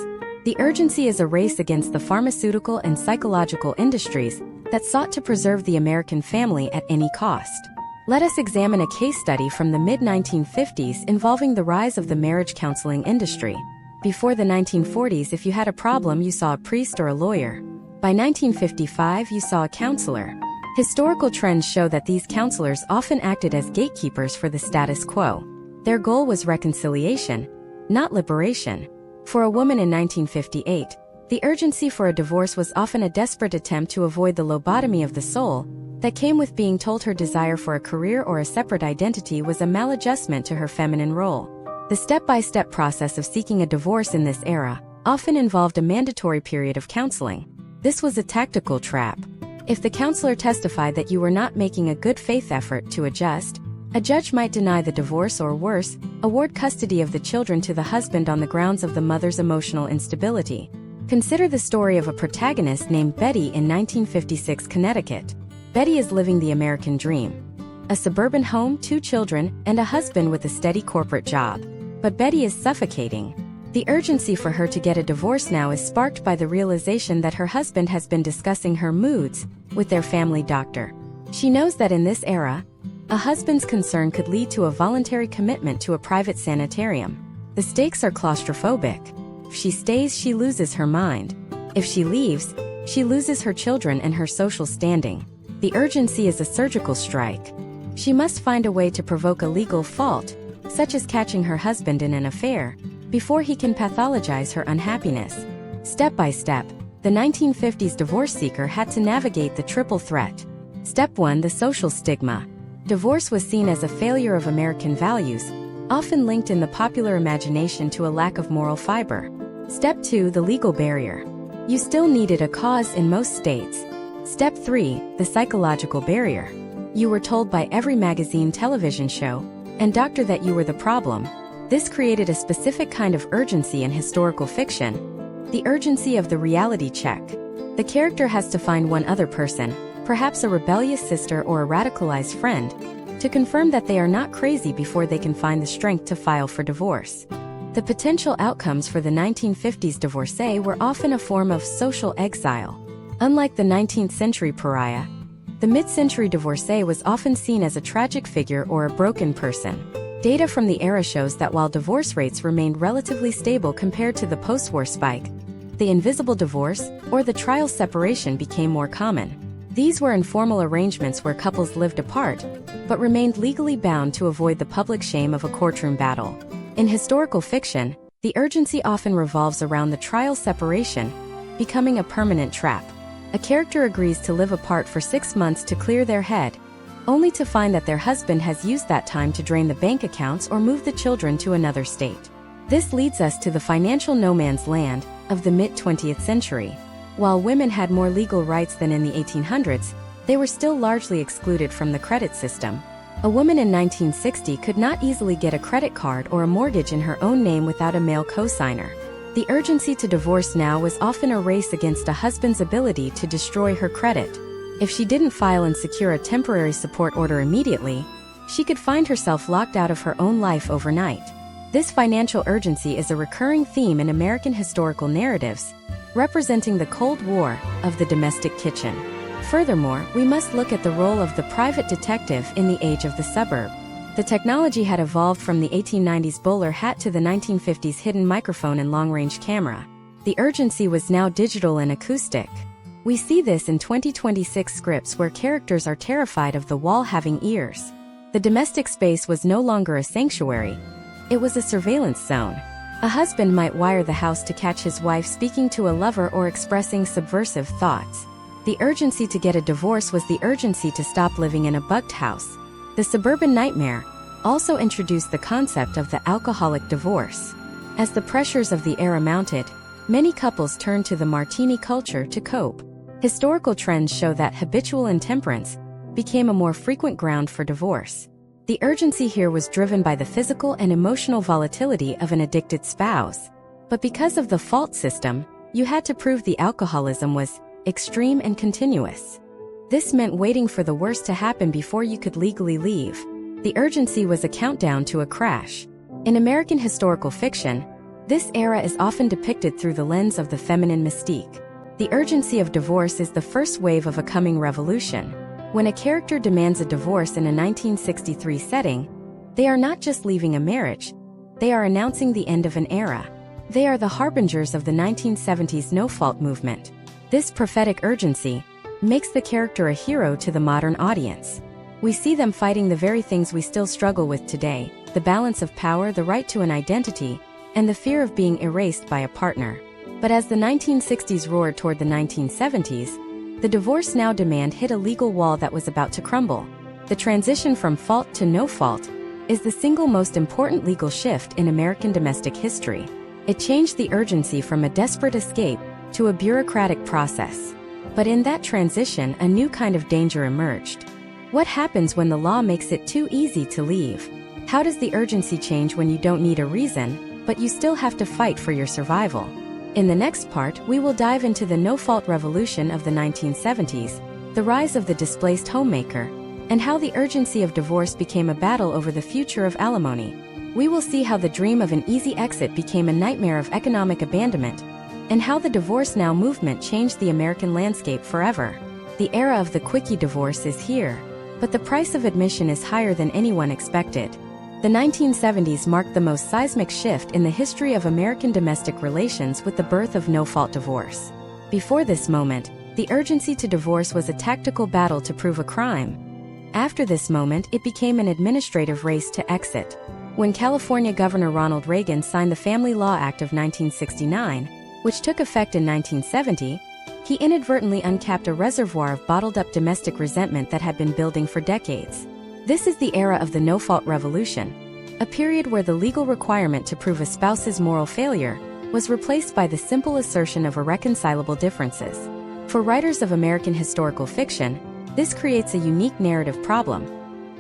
The urgency is a race against the pharmaceutical and psychological industries that sought to preserve the American family at any cost. Let us examine a case study from the mid-1950s involving the rise of the marriage counseling industry. Before the 1940s, if you had a problem, you saw a priest or a lawyer. By 1955, you saw a counselor. Historical trends show that these counselors often acted as gatekeepers for the status quo. Their goal was reconciliation, not liberation. For a woman in 1958, The urgency for a divorce was often a desperate attempt to avoid the lobotomy of the soul that came with being told her desire for a career or a separate identity was a maladjustment to her feminine role. The step-by-step process of seeking a divorce in this era often involved a mandatory period of counseling. This was a tactical trap. If the counselor testified that you were not making a good faith effort to adjust, a judge might deny the divorce or worse, award custody of the children to the husband on the grounds of the mother's emotional instability. Consider the story of a protagonist named Betty in 1956 Connecticut. Betty is living the American dream. A suburban home, 2 children, and a husband with a steady corporate job. But Betty is suffocating. The urgency for her to get a divorce now is sparked by the realization that her husband has been discussing her moods with their family doctor. She knows that in this era, a husband's concern could lead to a voluntary commitment to a private sanitarium. The stakes are claustrophobic. If she stays, she loses her mind. If she leaves, she loses her children and her social standing. The urgency is a surgical strike. She must find a way to provoke a legal fault, such as catching her husband in an affair, before he can pathologize her unhappiness. Step by step, the 1950s divorce seeker had to navigate the triple threat. Step 1: the social stigma. Divorce was seen as a failure of American values, often linked in the popular imagination to a lack of moral fiber. Step 2: the legal barrier. You still needed a cause in most states. Step 3: the psychological barrier. You were told by every magazine, television show, and doctor that you were the problem. This created a specific kind of urgency in historical fiction, the urgency of the reality check. The character has to find one other person, perhaps a rebellious sister or a radicalized friend, to confirm that they are not crazy before they can find the strength to file for divorce. The potential outcomes for the 1950s divorcee were often a form of social exile. Unlike the 19th century pariah, the mid-century divorcee was often seen as a tragic figure or a broken person. Data from the era shows that while divorce rates remained relatively stable compared to the post-war spike, the invisible divorce, or the trial separation, became more common. These were informal arrangements where couples lived apart, but remained legally bound to avoid the public shame of a courtroom battle. In historical fiction, the urgency often revolves around the trial separation, becoming a permanent trap. A character agrees to live apart for 6 months to clear their head, only to find that their husband has used that time to drain the bank accounts or move the children to another state. This leads us to the financial no man's land of the mid-20th century. While women had more legal rights than in the 1800s, they were still largely excluded from the credit system. A woman in 1960 could not easily get a credit card or a mortgage in her own name without a male co-signer. The urgency to divorce now was often a race against a husband's ability to destroy her credit. If she didn't file and secure a temporary support order immediately, she could find herself locked out of her own life overnight. This financial urgency is a recurring theme in American historical narratives, representing the Cold War of the domestic kitchen. Furthermore, we must look at the role of the private detective in the age of the suburb. The technology had evolved from the 1890s bowler hat to the 1950s hidden microphone and long-range camera. The urgency was now digital and acoustic. We see this in 2026 scripts where characters are terrified of the wall having ears. The domestic space was no longer a sanctuary. It was a surveillance zone. A husband might wire the house to catch his wife speaking to a lover or expressing subversive thoughts. The urgency to get a divorce was the urgency to stop living in a bugged house. The suburban nightmare also introduced the concept of the alcoholic divorce. As the pressures of the era mounted, many couples turned to the martini culture to cope. Historical trends show that habitual intemperance became a more frequent ground for divorce. The urgency here was driven by the physical and emotional volatility of an addicted spouse. But because of the fault system, you had to prove the alcoholism was extreme and continuous. This meant waiting for the worst to happen before you could legally leave. The urgency was a countdown to a crash. In American historical fiction, this era is often depicted through the lens of the feminine mystique. The urgency of divorce is the first wave of a coming revolution. When a character demands a divorce in a 1963 setting, they are not just leaving a marriage, they are announcing the end of an era. They are the harbingers of the 1970s no-fault movement. This prophetic urgency makes the character a hero to the modern audience. We see them fighting the very things we still struggle with today: the balance of power, the right to an identity, and the fear of being erased by a partner. But as the 1960s roared toward the 1970s, the divorce now demand hit a legal wall that was about to crumble. The transition from fault to no fault is the single most important legal shift in American domestic history. It changed the urgency from a desperate escape to a bureaucratic process. But in that transition, a new kind of danger emerged. What happens when the law makes it too easy to leave? How does the urgency change when you don't need a reason, but you still have to fight for your survival? In the next part, we will dive into the no-fault revolution of the 1970s, the rise of the displaced homemaker, and how the urgency of divorce became a battle over the future of alimony. We will see how the dream of an easy exit became a nightmare of economic abandonment, and how the Divorce Now movement changed the American landscape forever. The era of the quickie divorce is here, but the price of admission is higher than anyone expected. The 1970s marked the most seismic shift in the history of American domestic relations with the birth of no-fault divorce. Before this moment, the urgency to divorce was a tactical battle to prove a crime. After this moment, it became an administrative race to exit. When California Governor Ronald Reagan signed the Family Law Act of 1969, which took effect in 1970, he inadvertently uncapped a reservoir of bottled-up domestic resentment that had been building for decades. This is the era of the no-fault revolution, a period where the legal requirement to prove a spouse's moral failure was replaced by the simple assertion of irreconcilable differences. For writers of American historical fiction, this creates a unique narrative problem.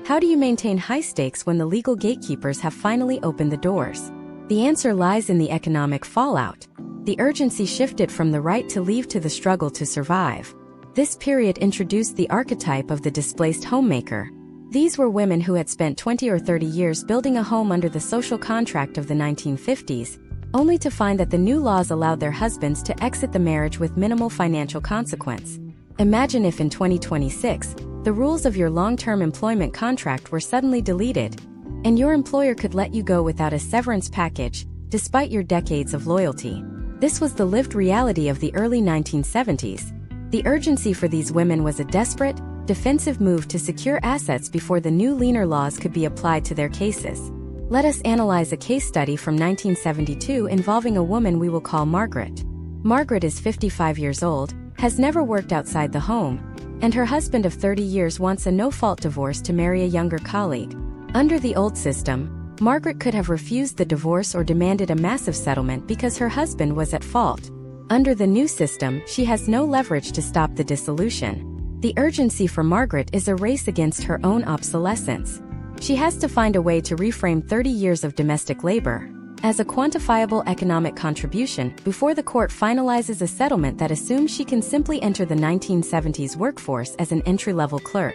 How do you maintain high stakes when the legal gatekeepers have finally opened the doors? The answer lies in the economic fallout. The urgency shifted from the right to leave to the struggle to survive. This period introduced the archetype of the displaced homemaker. These were women who had spent 20 or 30 years building a home under the social contract of the 1950s, only to find that the new laws allowed their husbands to exit the marriage with minimal financial consequence. Imagine if in 2026, the rules of your long-term employment contract were suddenly deleted, and your employer could let you go without a severance package, despite your decades of loyalty. This was the lived reality of the early 1970s. The urgency for these women was a desperate, defensive move to secure assets before the new leaner laws could be applied to their cases. Let us analyze a case study from 1972 involving a woman we will call Margaret. Margaret is 55 years old, has never worked outside the home, and her husband of 30 years wants a no-fault divorce to marry a younger colleague. Under the old system, Margaret could have refused the divorce or demanded a massive settlement because her husband was at fault. Under the new system, she has no leverage to stop the dissolution. The urgency for Margaret is a race against her own obsolescence. She has to find a way to reframe 30 years of domestic labor as a quantifiable economic contribution before the court finalizes a settlement that assumes she can simply enter the 1970s workforce as an entry-level clerk.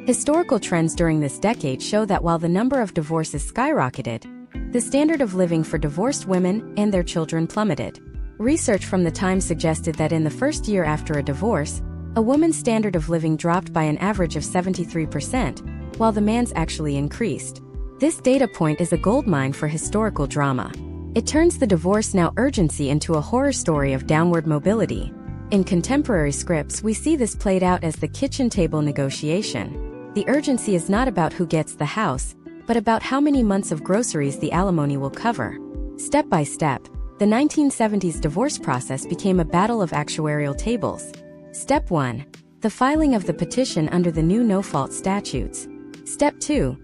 Historical trends during this decade show that while the number of divorces skyrocketed, the standard of living for divorced women and their children plummeted. Research from the time suggested that in the first year after a divorce, a woman's standard of living dropped by an average of 73%, while the man's actually increased. This data point is a goldmine for historical drama. It turns the Divorce Now urgency into a horror story of downward mobility. In contemporary scripts, we see this played out as the kitchen table negotiation. The urgency is not about who gets the house, but about how many months of groceries the alimony will cover. Step by step, the 1970s divorce process became a battle of actuarial tables. Step 1. The filing of the petition under the new no-fault statutes. Step 2.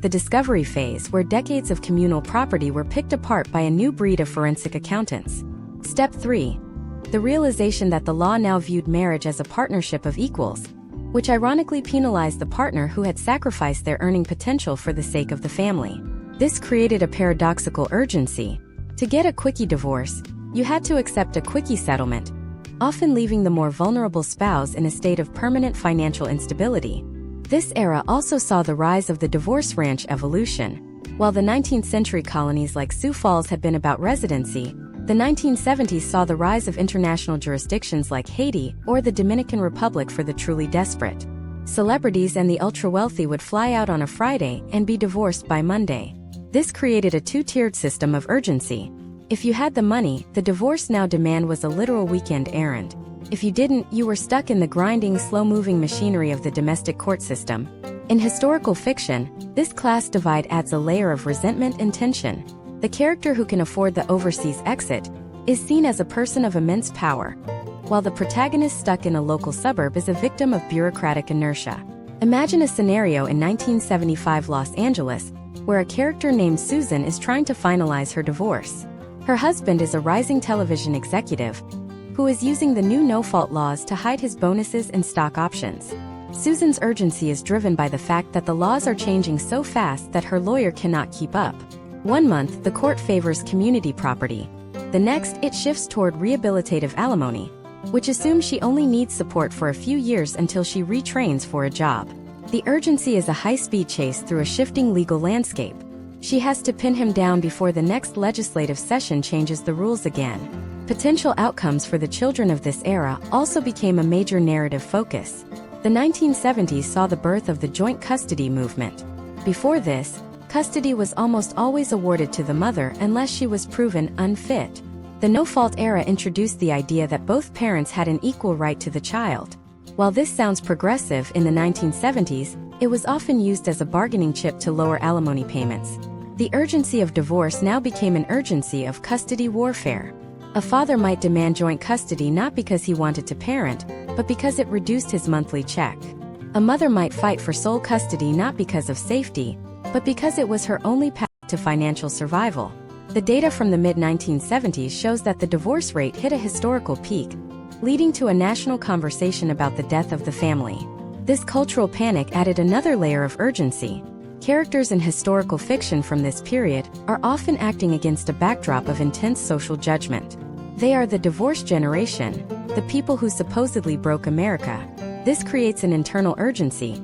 The discovery phase, where decades of communal property were picked apart by a new breed of forensic accountants. Step 3. The realization that the law now viewed marriage as a partnership of equals, which ironically penalized the partner who had sacrificed their earning potential for the sake of the family. This created a paradoxical urgency. To get a quickie divorce, you had to accept a quickie settlement, often leaving the more vulnerable spouse in a state of permanent financial instability. This era also saw the rise of the divorce ranch evolution. While the 19th century colonies like Sioux Falls had been about residency, the 1970s saw the rise of international jurisdictions like Haiti or the Dominican Republic for the truly desperate. Celebrities and the ultra-wealthy would fly out on a Friday and be divorced by Monday. This created a two-tiered system of urgency. If you had the money, the Divorce Now demand was a literal weekend errand. If you didn't, you were stuck in the grinding, slow-moving machinery of the domestic court system. In historical fiction, this class divide adds a layer of resentment and tension. The character who can afford the overseas exit is seen as a person of immense power, while the protagonist stuck in a local suburb is a victim of bureaucratic inertia. Imagine a scenario in 1975 Los Angeles, where a character named Susan is trying to finalize her divorce. Her husband is a rising television executive who is using the new no-fault laws to hide his bonuses and stock options. Susan's urgency is driven by the fact that the laws are changing so fast that her lawyer cannot keep up. One month, the court favors community property. The next, it shifts toward rehabilitative alimony, which assumes she only needs support for a few years until she retrains for a job. The urgency is a high-speed chase through a shifting legal landscape. She has to pin him down before the next legislative session changes the rules again. Potential outcomes for the children of this era also became a major narrative focus. The 1970s saw the birth of the joint custody movement. Before this, custody was almost always awarded to the mother unless she was proven unfit. The no-fault era introduced the idea that both parents had an equal right to the child. While this sounds progressive in the 1970s, it was often used as a bargaining chip to lower alimony payments. The urgency of divorce now became an urgency of custody warfare. A father might demand joint custody not because he wanted to parent, but because it reduced his monthly check. A mother might fight for sole custody not because of safety, but because it was her only path to financial survival. The data from the mid-1970s shows that the divorce rate hit a historical peak, leading to a national conversation about the death of the family. This cultural panic added another layer of urgency. Characters in historical fiction from this period are often acting against a backdrop of intense social judgment. They are the divorce generation, the people who supposedly broke America. This creates an internal urgency,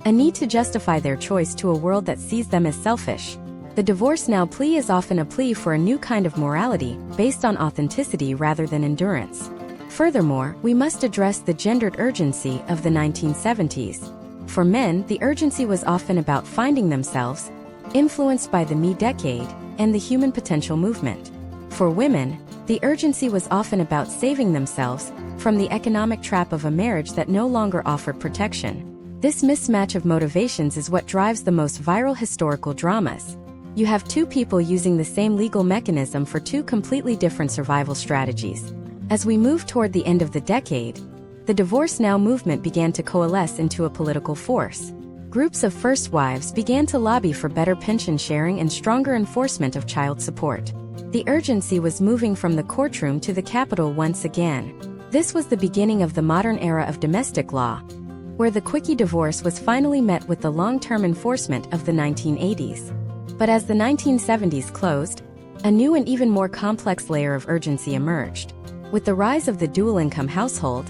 a need to justify their choice to a world that sees them as selfish. The divorce now plea is often a plea for a new kind of morality, based on authenticity rather than endurance. Furthermore, we must address the gendered urgency of the 1970s. For men, the urgency was often about finding themselves, influenced by the Me decade and the human potential movement. For women, the urgency was often about saving themselves from the economic trap of a marriage that no longer offered protection. This mismatch of motivations is what drives the most viral historical dramas. You have two people using the same legal mechanism for two completely different survival strategies. As we move toward the end of the decade, the Divorce Now movement began to coalesce into a political force. Groups of first wives began to lobby for better pension sharing and stronger enforcement of child support. The urgency was moving from the courtroom to the Capitol once again. This was the beginning of the modern era of domestic law, where the quickie divorce was finally met with the long-term enforcement of the 1980s. But as the 1970s closed, a new and even more complex layer of urgency emerged. With the rise of the dual-income household,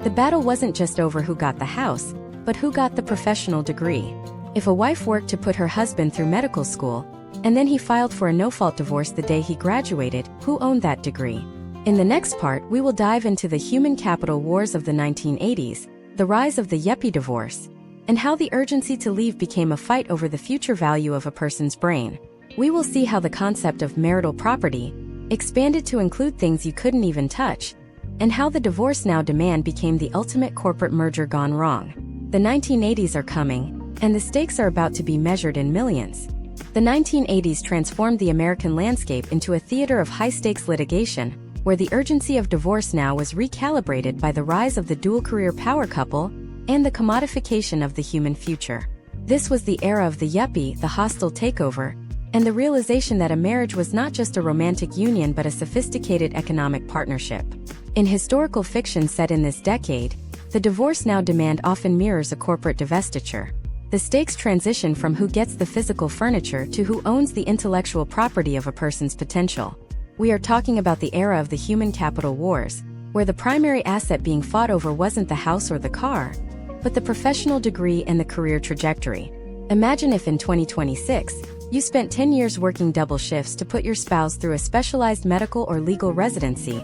the battle wasn't just over who got the house, but who got the professional degree. If a wife worked to put her husband through medical school, and then he filed for a no-fault divorce the day he graduated, who owned that degree? In the next part, we will dive into the human capital wars of the 1980s, the rise of the yuppie divorce, and how the urgency to leave became a fight over the future value of a person's brain. We will see how the concept of marital property expanded to include things you couldn't even touch, and how the Divorce Now demand became the ultimate corporate merger gone wrong. The 1980s are coming, and the stakes are about to be measured in millions. The 1980s transformed the American landscape into a theater of high-stakes litigation, where the urgency of divorce now was recalibrated by the rise of the dual-career power couple and the commodification of the human future. This was the era of the yuppie, the hostile takeover, and the realization that a marriage was not just a romantic union but a sophisticated economic partnership. In historical fiction set in this decade, the Divorce Now demand often mirrors a corporate divestiture. The stakes transition from who gets the physical furniture to who owns the intellectual property of a person's potential. We are talking about the era of the human capital wars, where the primary asset being fought over wasn't the house or the car, but the professional degree and the career trajectory. Imagine if in 2026, you spent 10 years working double shifts to put your spouse through a specialized medical or legal residency,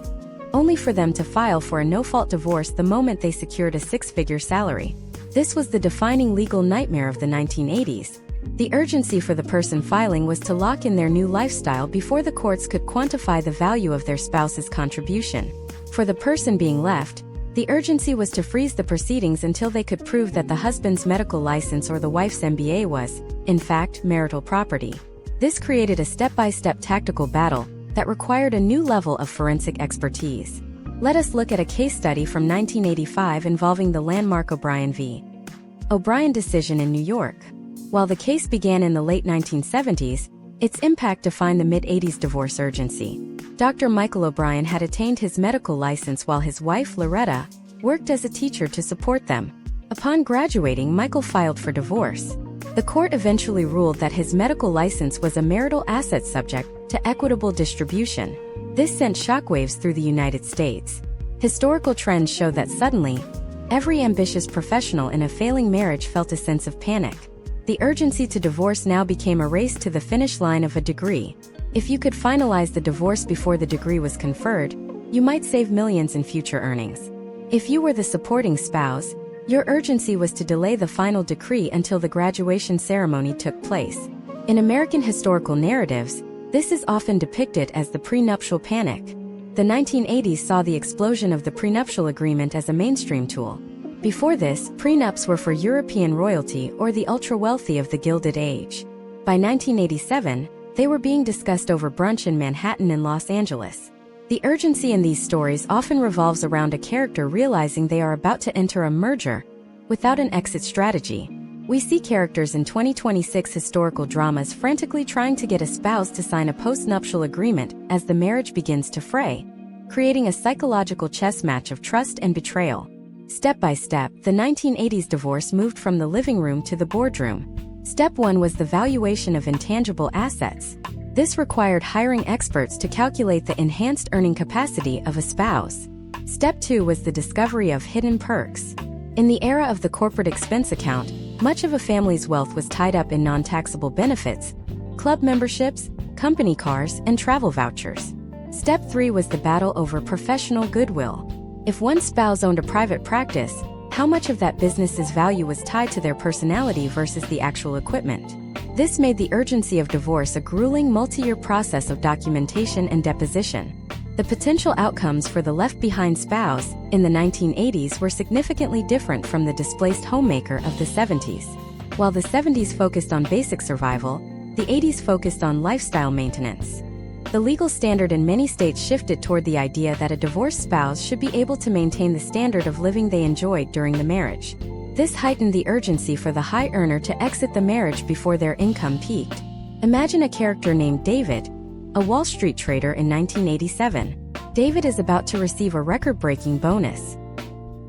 only for them to file for a no-fault divorce the moment they secured a six-figure salary. This was the defining legal nightmare of the 1980s. The urgency for the person filing was to lock in their new lifestyle before the courts could quantify the value of their spouse's contribution. For the person being left, the urgency was to freeze the proceedings until they could prove that the husband's medical license or the wife's MBA was, in fact, marital property. This created a step-by-step tactical battle that required a new level of forensic expertise. Let us look at a case study from 1985 involving the landmark O'Brien v. O'Brien decision in New York. While the case began in the late 1970s, its impact defined the mid-80s divorce urgency. Dr. Michael O'Brien had attained his medical license while his wife, Loretta, worked as a teacher to support them. Upon graduating, Michael filed for divorce. The court eventually ruled that his medical license was a marital asset subject to equitable distribution. This sent shockwaves through the United States. Historical trends show that suddenly, every ambitious professional in a failing marriage felt a sense of panic. The urgency to divorce now became a race to the finish line of a degree. If you could finalize the divorce before the degree was conferred, you might save millions in future earnings. If you were the supporting spouse, your urgency was to delay the final decree until the graduation ceremony took place. In American historical narratives, this is often depicted as the prenuptial panic. The 1980s saw the explosion of the prenuptial agreement as a mainstream tool. Before this, prenups were for European royalty or the ultra-wealthy of the Gilded Age. By 1987, they were being discussed over brunch in Manhattan and Los Angeles. The urgency in these stories often revolves around a character realizing they are about to enter a merger without an exit strategy. We see characters in 2026 historical dramas frantically trying to get a spouse to sign a post-nuptial agreement as the marriage begins to fray, creating a psychological chess match of trust and betrayal. Step by step, the 1980s divorce moved from the living room to the boardroom. Step 1 was the valuation of intangible assets. This required hiring experts to calculate the enhanced earning capacity of a spouse. Step 2 was the discovery of hidden perks. In the era of the corporate expense account, much of a family's wealth was tied up in non-taxable benefits, club memberships, company cars, and travel vouchers. Step 3 was the battle over professional goodwill. If one spouse owned a private practice, how much of that business's value was tied to their personality versus the actual equipment? This made the urgency of divorce a grueling multi-year process of documentation and deposition. The potential outcomes for the left-behind spouse in the 1980s were significantly different from the displaced homemaker of the 70s. While the 70s focused on basic survival, the 80s focused on lifestyle maintenance. The legal standard in many states shifted toward the idea that a divorced spouse should be able to maintain the standard of living they enjoyed during the marriage. This heightened the urgency for the high earner to exit the marriage before their income peaked. Imagine a character named David, a Wall Street trader in 1987. David is about to receive a record-breaking bonus.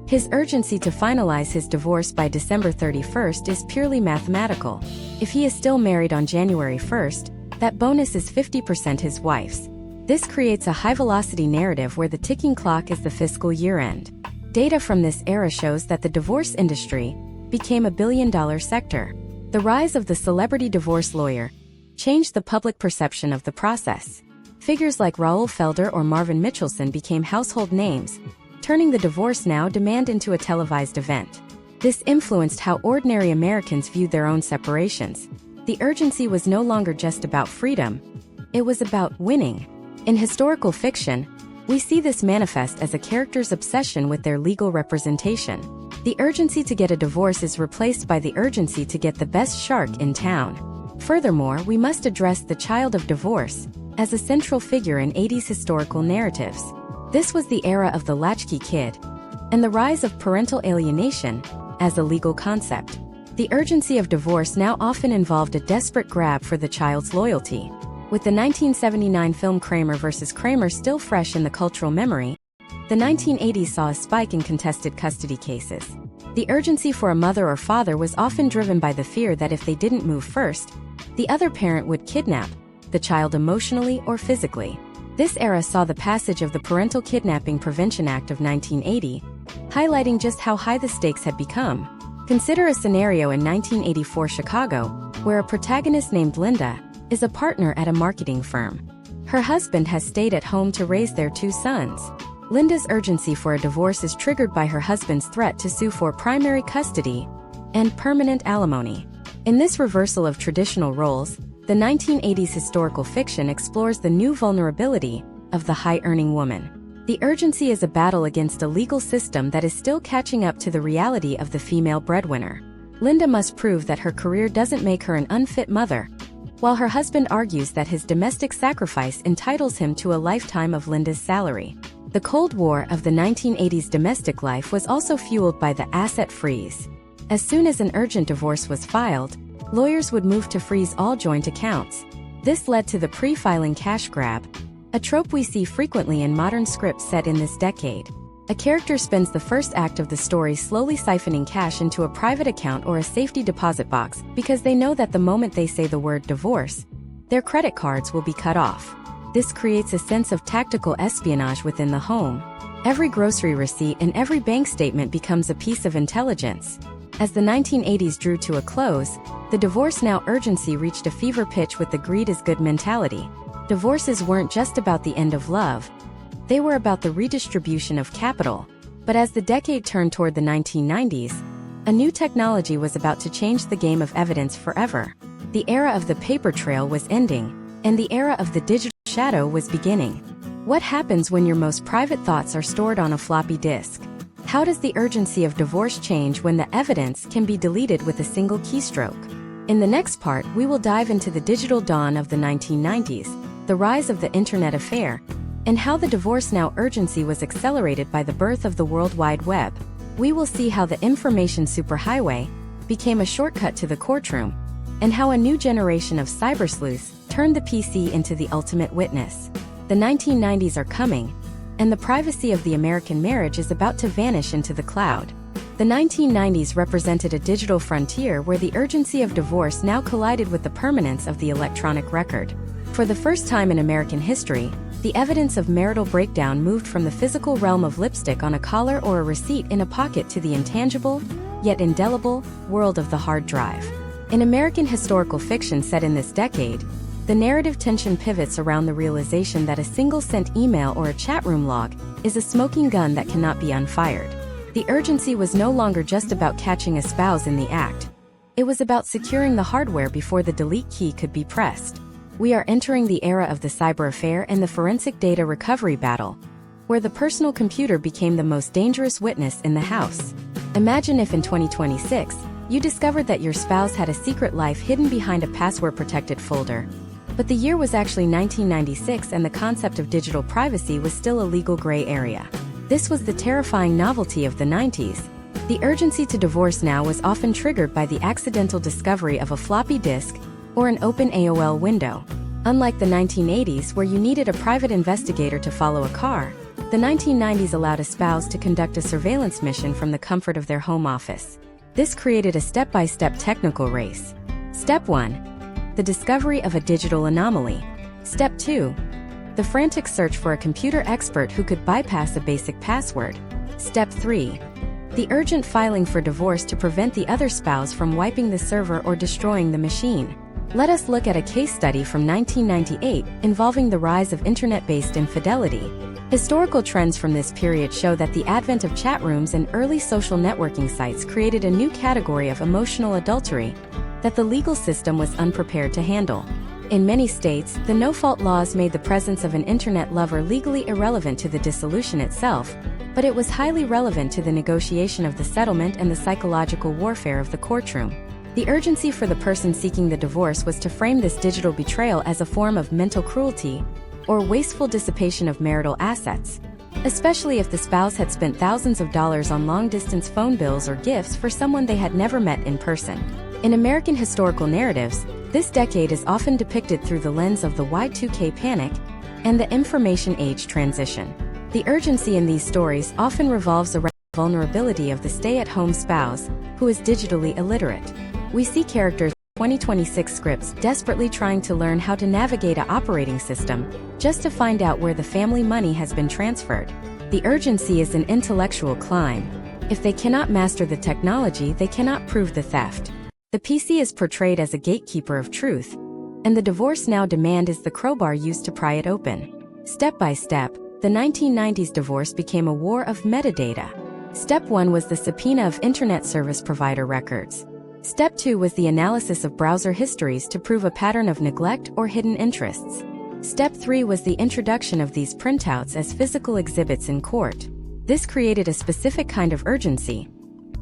His urgency to finalize his divorce by December 31st is purely mathematical. If he is still married on January 1st, that bonus is 50% his wife's. This creates a high-velocity narrative where the ticking clock is the fiscal year-end. Data from this era shows that the divorce industry became a billion-dollar sector. The rise of the celebrity divorce lawyer changed the public perception of the process. Figures like Raoul Felder or Marvin Mitchelson became household names, turning the divorce now demand into a televised event. This influenced how ordinary Americans viewed their own separations. The urgency was no longer just about freedom, it was about winning. In historical fiction, we see this manifest as a character's obsession with their legal representation. The urgency to get a divorce is replaced by the urgency to get the best shark in town. Furthermore, we must address the child of divorce as a central figure in 80s historical narratives. This was the era of the latchkey kid and the rise of parental alienation as a legal concept. The urgency of divorce now often involved a desperate grab for the child's loyalty. With the 1979 film Kramer vs. Kramer still fresh in the cultural memory, the 1980s saw a spike in contested custody cases. The urgency for a mother or father was often driven by the fear that if they didn't move first, the other parent would kidnap the child emotionally or physically. This era saw the passage of the Parental Kidnapping Prevention Act of 1980, highlighting just how high the stakes had become. Consider a scenario in 1984 Chicago, where a protagonist named Linda is a partner at a marketing firm. Her husband has stayed at home to raise their 2 sons. Linda's urgency for a divorce is triggered by her husband's threat to sue for primary custody and permanent alimony. In this reversal of traditional roles, the 1980s historical fiction explores the new vulnerability of the high-earning woman. The urgency is a battle against a legal system that is still catching up to the reality of the female breadwinner. Linda must prove that her career doesn't make her an unfit mother, while her husband argues that his domestic sacrifice entitles him to a lifetime of Linda's salary. The Cold War of the 1980s domestic life was also fueled by the asset freeze. As soon as an urgent divorce was filed, lawyers would move to freeze all joint accounts. This led to the pre-filing cash grab, a trope we see frequently in modern scripts set in this decade. A character spends the first act of the story slowly siphoning cash into a private account or a safety deposit box because they know that the moment they say the word divorce, their credit cards will be cut off. This creates a sense of tactical espionage within the home. Every grocery receipt and every bank statement becomes a piece of intelligence. As the 1980s drew to a close, the divorce now urgency reached a fever pitch with the greed is good mentality. Divorces weren't just about the end of love. They were about the redistribution of capital. But as the decade turned toward the 1990s, a new technology was about to change the game of evidence forever. The era of the paper trail was ending, and the era of the digital shadow was beginning. What happens when your most private thoughts are stored on a floppy disk? How does the urgency of divorce change when the evidence can be deleted with a single keystroke? In the next part, we will dive into the digital dawn of the 1990s, the rise of the Internet affair, and how the divorce now urgency was accelerated by the birth of the World Wide Web. We will see how the information superhighway became a shortcut to the courtroom, and how a new generation of cybersleuths turned the PC into the ultimate witness. The 1990s are coming, and the privacy of the American marriage is about to vanish into the cloud. The 1990s represented a digital frontier where the urgency of divorce now collided with the permanence of the electronic record. For the first time in American history, the evidence of marital breakdown moved from the physical realm of lipstick on a collar or a receipt in a pocket to the intangible, yet indelible, world of the hard drive. In American historical fiction set in this decade, the narrative tension pivots around the realization that a single-sent email or a chat room log is a smoking gun that cannot be unfired. The urgency was no longer just about catching a spouse in the act. It was about securing the hardware before the delete key could be pressed. We are entering the era of the cyber affair and the forensic data recovery battle, where the personal computer became the most dangerous witness in the house. Imagine if in 2026, you discovered that your spouse had a secret life hidden behind a password-protected folder. But the year was actually 1996 and the concept of digital privacy was still a legal gray area. This was the terrifying novelty of the 90s. The urgency to divorce now was often triggered by the accidental discovery of a floppy disk or an open AOL window. Unlike the 1980s where you needed a private investigator to follow a car, the 1990s allowed a spouse to conduct a surveillance mission from the comfort of their home office. This created a step-by-step technical race. Step 1. The discovery of a digital anomaly. Step 2. The frantic search for a computer expert who could bypass a basic password. Step 3. The urgent filing for divorce to prevent the other spouse from wiping the server or destroying the machine. Let us look at a case study from 1998 involving the rise of internet-based infidelity. Historical trends from this period show that the advent of chat rooms and early social networking sites created a new category of emotional adultery that the legal system was unprepared to handle. In many states, the no-fault laws made the presence of an internet lover legally irrelevant to the dissolution itself, but it was highly relevant to the negotiation of the settlement and the psychological warfare of the courtroom. The urgency for the person seeking the divorce was to frame this digital betrayal as a form of mental cruelty or wasteful dissipation of marital assets, especially if the spouse had spent thousands of dollars on long-distance phone bills or gifts for someone they had never met in person. In American historical narratives, this decade is often depicted through the lens of the Y2K panic and the information age transition. The urgency in these stories often revolves around the vulnerability of the stay-at-home spouse who is digitally illiterate. We see characters in 2026 scripts desperately trying to learn how to navigate an operating system just to find out where the family money has been transferred. The urgency is an intellectual climb. If they cannot master the technology, they cannot prove the theft. The PC is portrayed as a gatekeeper of truth, and the divorce now demand is the crowbar used to pry it open. Step by step, the 1990s divorce became a war of metadata. Step 1 was the subpoena of internet service provider records. Step 2 was the analysis of browser histories to prove a pattern of neglect or hidden interests. Step 3 was the introduction of these printouts as physical exhibits in court. This created a specific kind of urgency,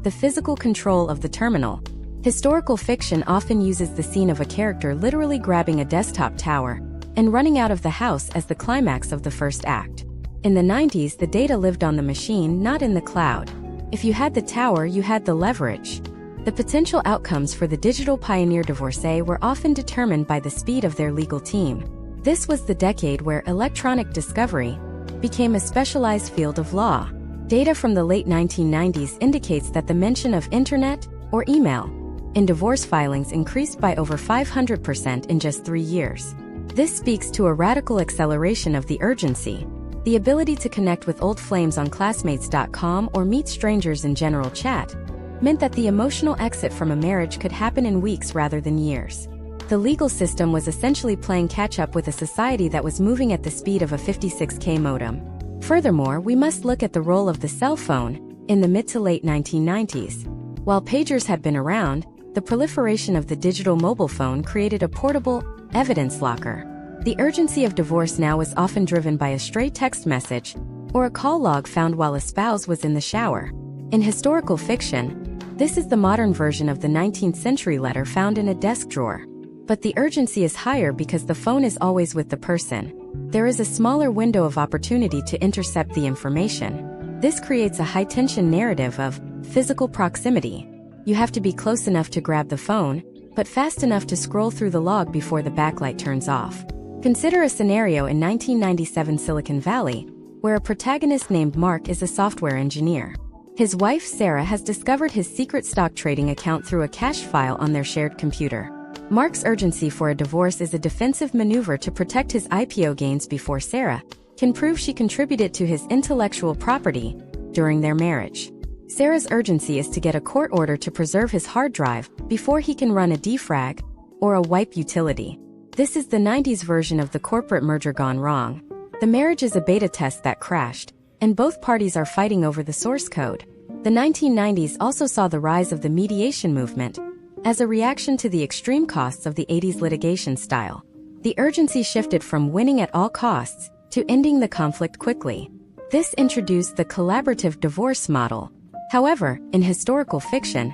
the physical control of the terminal. Historical fiction often uses the scene of a character literally grabbing a desktop tower and running out of the house as the climax of the first act. In the 90s, the data lived on the machine, not in the cloud. If you had the tower, you had the leverage. The potential outcomes for the digital pioneer divorcee were often determined by the speed of their legal team. This was the decade where electronic discovery became a specialized field of law. Data from the late 1990s indicates that the mention of internet or email in divorce filings increased by over 500% in just 3 years. This speaks to a radical acceleration of the urgency. The ability to connect with old flames on classmates.com or meet strangers in general chat meant that the emotional exit from a marriage could happen in weeks rather than years. The legal system was essentially playing catch-up with a society that was moving at the speed of a 56K modem. Furthermore, we must look at the role of the cell phone in the mid to late 1990s. While pagers had been around, the proliferation of the digital mobile phone created a portable evidence locker. The urgency of divorce now is often driven by a stray text message or a call log found while a spouse was in the shower. In historical fiction, this is the modern version of the 19th century letter found in a desk drawer. But the urgency is higher because the phone is always with the person. There is a smaller window of opportunity to intercept the information. This creates a high-tension narrative of physical proximity. You have to be close enough to grab the phone, but fast enough to scroll through the log before the backlight turns off. Consider a scenario in 1997 Silicon Valley, where a protagonist named Mark is a software engineer. His wife Sarah has discovered his secret stock trading account through a cache file on their shared computer. Mark's urgency for a divorce is a defensive maneuver to protect his IPO gains before Sarah can prove she contributed to his intellectual property during their marriage. Sarah's urgency is to get a court order to preserve his hard drive before he can run a defrag or a wipe utility. This is the 90s version of the corporate merger gone wrong. The marriage is a beta test that crashed, and both parties are fighting over the source code. The 1990s also saw the rise of the mediation movement as a reaction to the extreme costs of the 80s litigation style. The urgency shifted from winning at all costs to ending the conflict quickly. This introduced the collaborative divorce model. However, in historical fiction,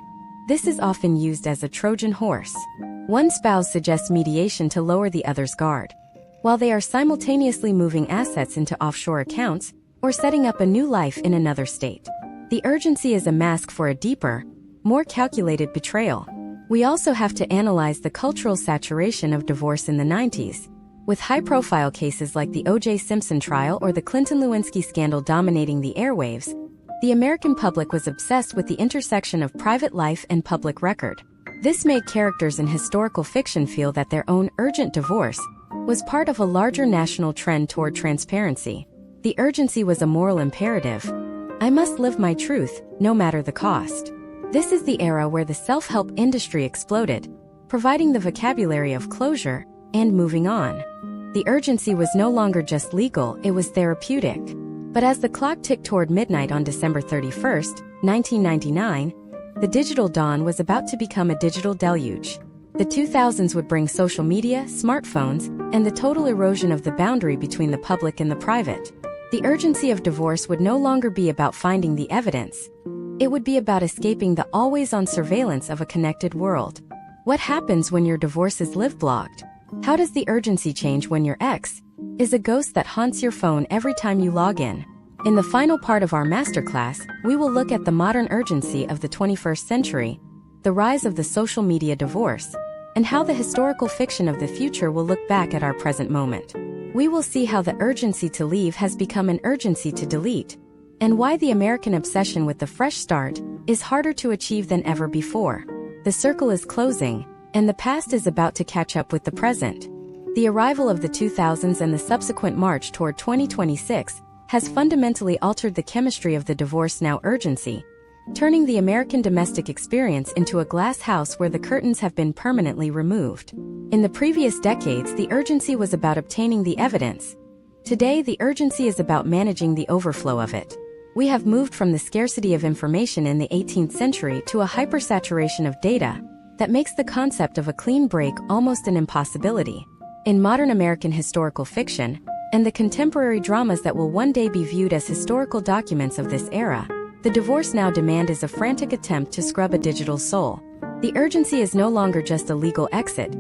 this is often used as a Trojan horse. One spouse suggests mediation to lower the other's guard, while they are simultaneously moving assets into offshore accounts or setting up a new life in another state. The urgency is a mask for a deeper, more calculated betrayal. We also have to analyze the cultural saturation of divorce in the 90s. With high-profile cases like the O.J. Simpson trial or the Clinton-Lewinsky scandal dominating the airwaves, the American public was obsessed with the intersection of private life and public record. This made characters in historical fiction feel that their own urgent divorce was part of a larger national trend toward transparency. The urgency was a moral imperative. I must live my truth, no matter the cost. This is the era where the self-help industry exploded, providing the vocabulary of closure and moving on. The urgency was no longer just legal, it was therapeutic. But as the clock ticked toward midnight on December 31, 1999, the digital dawn was about to become a digital deluge. The 2000s would bring social media, smartphones, and the total erosion of the boundary between the public and the private. The urgency of divorce would no longer be about finding the evidence. It would be about escaping the always-on surveillance of a connected world. What happens when your divorce is live-blogged? How does the urgency change when your ex is a ghost that haunts your phone every time you log in? In the final part of our masterclass, we will look at the modern urgency of the 21st century, the rise of the social media divorce, and how the historical fiction of the future will look back at our present moment. We will see how the urgency to leave has become an urgency to delete, and why the American obsession with the fresh start is harder to achieve than ever before. The circle is closing, and the past is about to catch up with the present. The arrival of the 2000s and the subsequent march toward 2026 has fundamentally altered the chemistry of the divorce now urgency, turning the American domestic experience into a glass house where the curtains have been permanently removed. In the previous decades, the urgency was about obtaining the evidence. Today, the urgency is about managing the overflow of it. We have moved from the scarcity of information in the 18th century to a hypersaturation of data that makes the concept of a clean break almost an impossibility. In modern American historical fiction, and the contemporary dramas that will one day be viewed as historical documents of this era, the divorce now demand is a frantic attempt to scrub a digital soul. The urgency is no longer just a legal exit.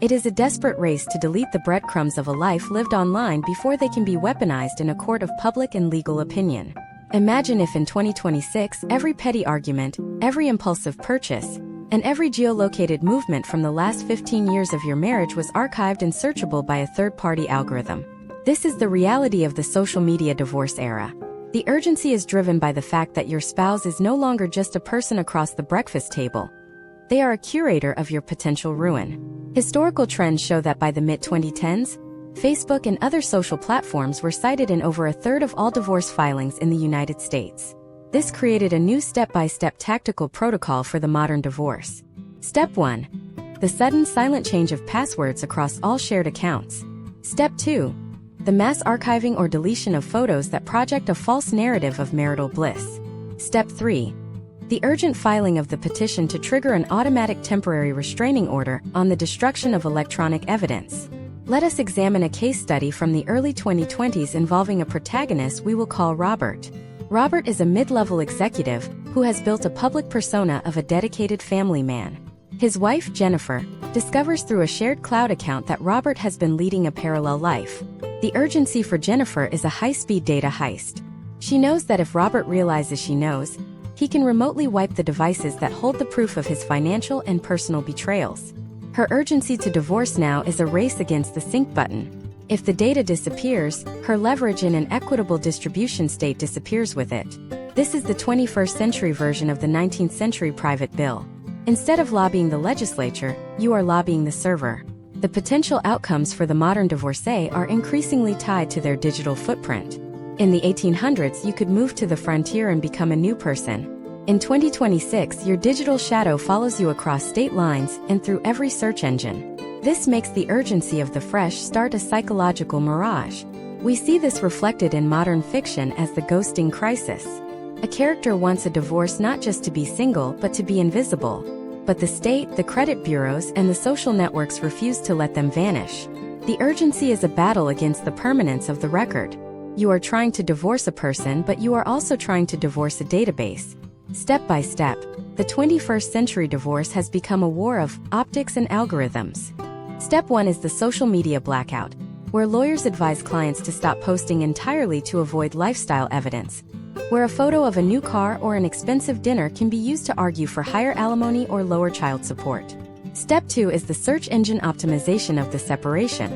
It is a desperate race to delete the breadcrumbs of a life lived online before they can be weaponized in a court of public and legal opinion. Imagine if in 2026 every petty argument, every impulsive purchase, and every geolocated movement from the last 15 years of your marriage was archived and searchable by a third-party algorithm. This is the reality of the social media divorce era. The urgency is driven by the fact that your spouse is no longer just a person across the breakfast table. They are a curator of your potential ruin. Historical trends show that by the mid-2010s, Facebook and other social platforms were cited in over a third of all divorce filings in the United States. This created a new step-by-step tactical protocol for the modern divorce. Step 1. The sudden silent change of passwords across all shared accounts. Step 2. The mass archiving or deletion of photos that project a false narrative of marital bliss. Step 3. The urgent filing of the petition to trigger an automatic temporary restraining order on the destruction of electronic evidence. Let us examine a case study from the early 2020s involving a protagonist we will call Robert. Robert is a mid-level executive who has built a public persona of a dedicated family man. His wife, Jennifer, discovers through a shared cloud account that Robert has been leading a parallel life. The urgency for Jennifer is a high-speed data heist. She knows that if Robert realizes she knows, he can remotely wipe the devices that hold the proof of his financial and personal betrayals. Her urgency to divorce now is a race against the sync button. If the data disappears, her leverage in an equitable distribution state disappears with it. This is the 21st century version of the 19th century private bill. Instead of lobbying the legislature, you are lobbying the server. The potential outcomes for the modern divorcee are increasingly tied to their digital footprint. In the 1800s, you could move to the frontier and become a new person. In 2026, your digital shadow follows you across state lines and through every search engine. This makes the urgency of the fresh start a psychological mirage. We see this reflected in modern fiction as the ghosting crisis. A character wants a divorce not just to be single but to be invisible. But the state, the credit bureaus, and the social networks refuse to let them vanish. The urgency is a battle against the permanence of the record. You are trying to divorce a person, but you are also trying to divorce a database. Step by step, the 21st century divorce has become a war of optics and algorithms. Step 1 is the social media blackout, where lawyers advise clients to stop posting entirely to avoid lifestyle evidence, where a photo of a new car or an expensive dinner can be used to argue for higher alimony or lower child support. Step 2 is the search engine optimization of the separation,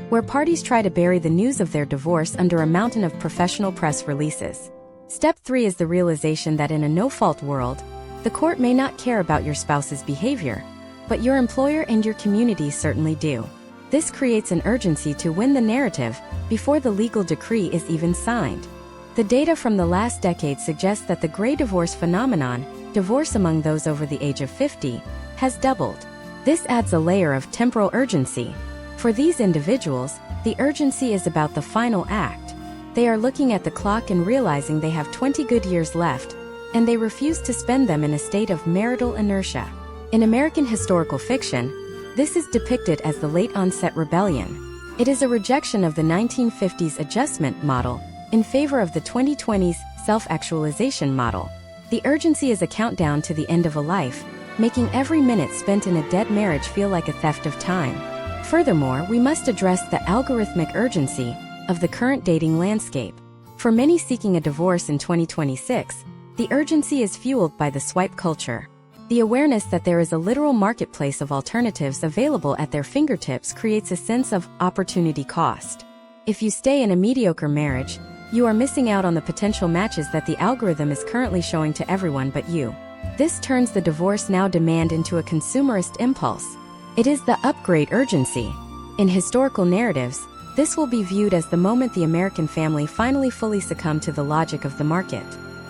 where parties try to bury the news of their divorce under a mountain of professional press releases. Step 3 is the realization that in a no-fault world, the court may not care about your spouse's behavior, but your employer and your community certainly do. This creates an urgency to win the narrative before the legal decree is even signed. The data from the last decade suggests that the gray divorce phenomenon, divorce among those over the age of 50, has doubled. This adds a layer of temporal urgency. For these individuals, the urgency is about the final act. They are looking at the clock and realizing they have 20 good years left, and they refuse to spend them in a state of marital inertia. In American historical fiction, this is depicted as the late-onset rebellion. It is a rejection of the 1950s adjustment model in favor of the 2020s self-actualization model. The urgency is a countdown to the end of a life, making every minute spent in a dead marriage feel like a theft of time. Furthermore, we must address the algorithmic urgency of the current dating landscape. For many seeking a divorce in 2026, the urgency is fueled by the swipe culture. The awareness that there is a literal marketplace of alternatives available at their fingertips creates a sense of opportunity cost. If you stay in a mediocre marriage, you are missing out on the potential matches that the algorithm is currently showing to everyone but you. This turns the divorce now demand into a consumerist impulse. It is the upgrade urgency. In historical narratives, this will be viewed as the moment the American family finally fully succumbed to the logic of the market.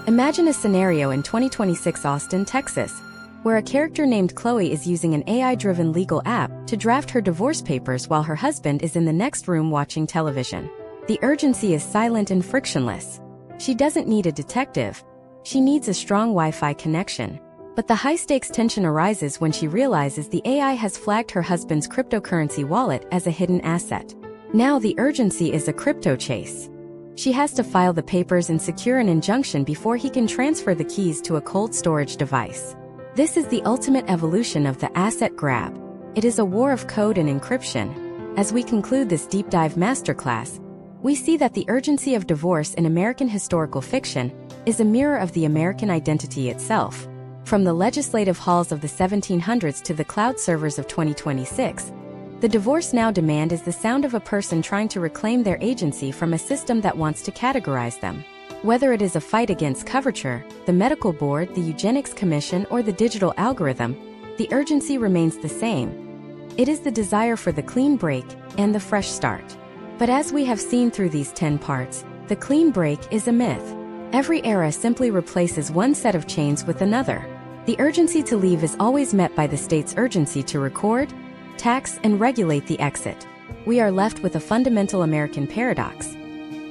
Imagine a scenario in 2026 Austin, Texas, where a character named Chloe is using an AI-driven legal app to draft her divorce papers while her husband is in the next room watching television. The urgency is silent and frictionless. She doesn't need a detective. She needs a strong Wi-Fi connection. But the high-stakes tension arises when she realizes the AI has flagged her husband's cryptocurrency wallet as a hidden asset. Now the urgency is a crypto chase. She has to file the papers and secure an injunction before he can transfer the keys to a cold storage device. This is the ultimate evolution of the asset grab. It is a war of code and encryption. As we conclude this deep dive masterclass, we see that the urgency of divorce in American historical fiction is a mirror of the American identity itself. From the legislative halls of the 1700s to the cloud servers of 2026, the divorce now demand is the sound of a person trying to reclaim their agency from a system that wants to categorize them. Whether it is a fight against coverture, the medical board, the eugenics commission, or the digital algorithm, the urgency remains the same. It is the desire for the clean break and the fresh start. But as we have seen through these 10 parts, the clean break is a myth. Every era simply replaces one set of chains with another. The urgency to leave is always met by the state's urgency to record, tax, and regulate the exit. We are left with a fundamental American paradox.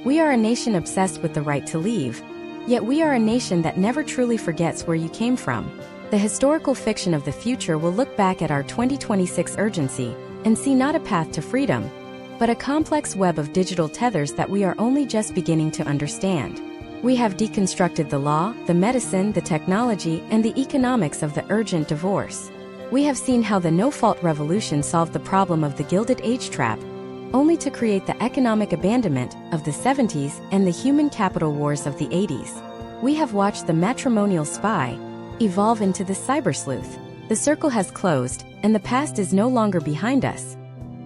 We are a nation obsessed with the right to leave, yet we are a nation that never truly forgets where you came from. The historical fiction of the future will look back at our 2026 urgency and see not a path to freedom, but a complex web of digital tethers that we are only just beginning to understand. We have deconstructed the law, the medicine, the technology, and the economics of the urgent divorce. We have seen how the no-fault revolution solved the problem of the Gilded Age trap, only to create the economic abandonment of the 70s and the human capital wars of the 80s. We have watched the matrimonial spy evolve into the cyber sleuth. The circle has closed, and the past is no longer behind us.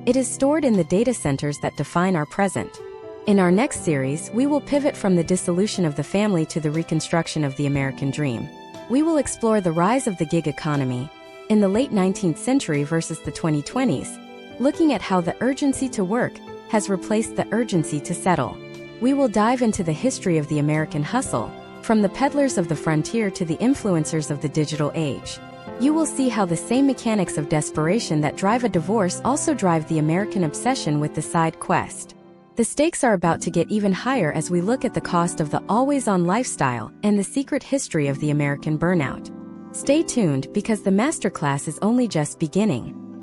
It is stored in the data centers that define our present. In our next series, we will pivot from the dissolution of the family to the reconstruction of the American dream. We will explore the rise of the gig economy in the late 19th century versus the 2020s, looking at how the urgency to work has replaced the urgency to settle. We will dive into the history of the American hustle, from the peddlers of the frontier to the influencers of the digital age. You will see how the same mechanics of desperation that drive a divorce also drive the American obsession with the side quest. The stakes are about to get even higher as we look at the cost of the always-on lifestyle and the secret history of the American burnout. Stay tuned because the masterclass is only just beginning.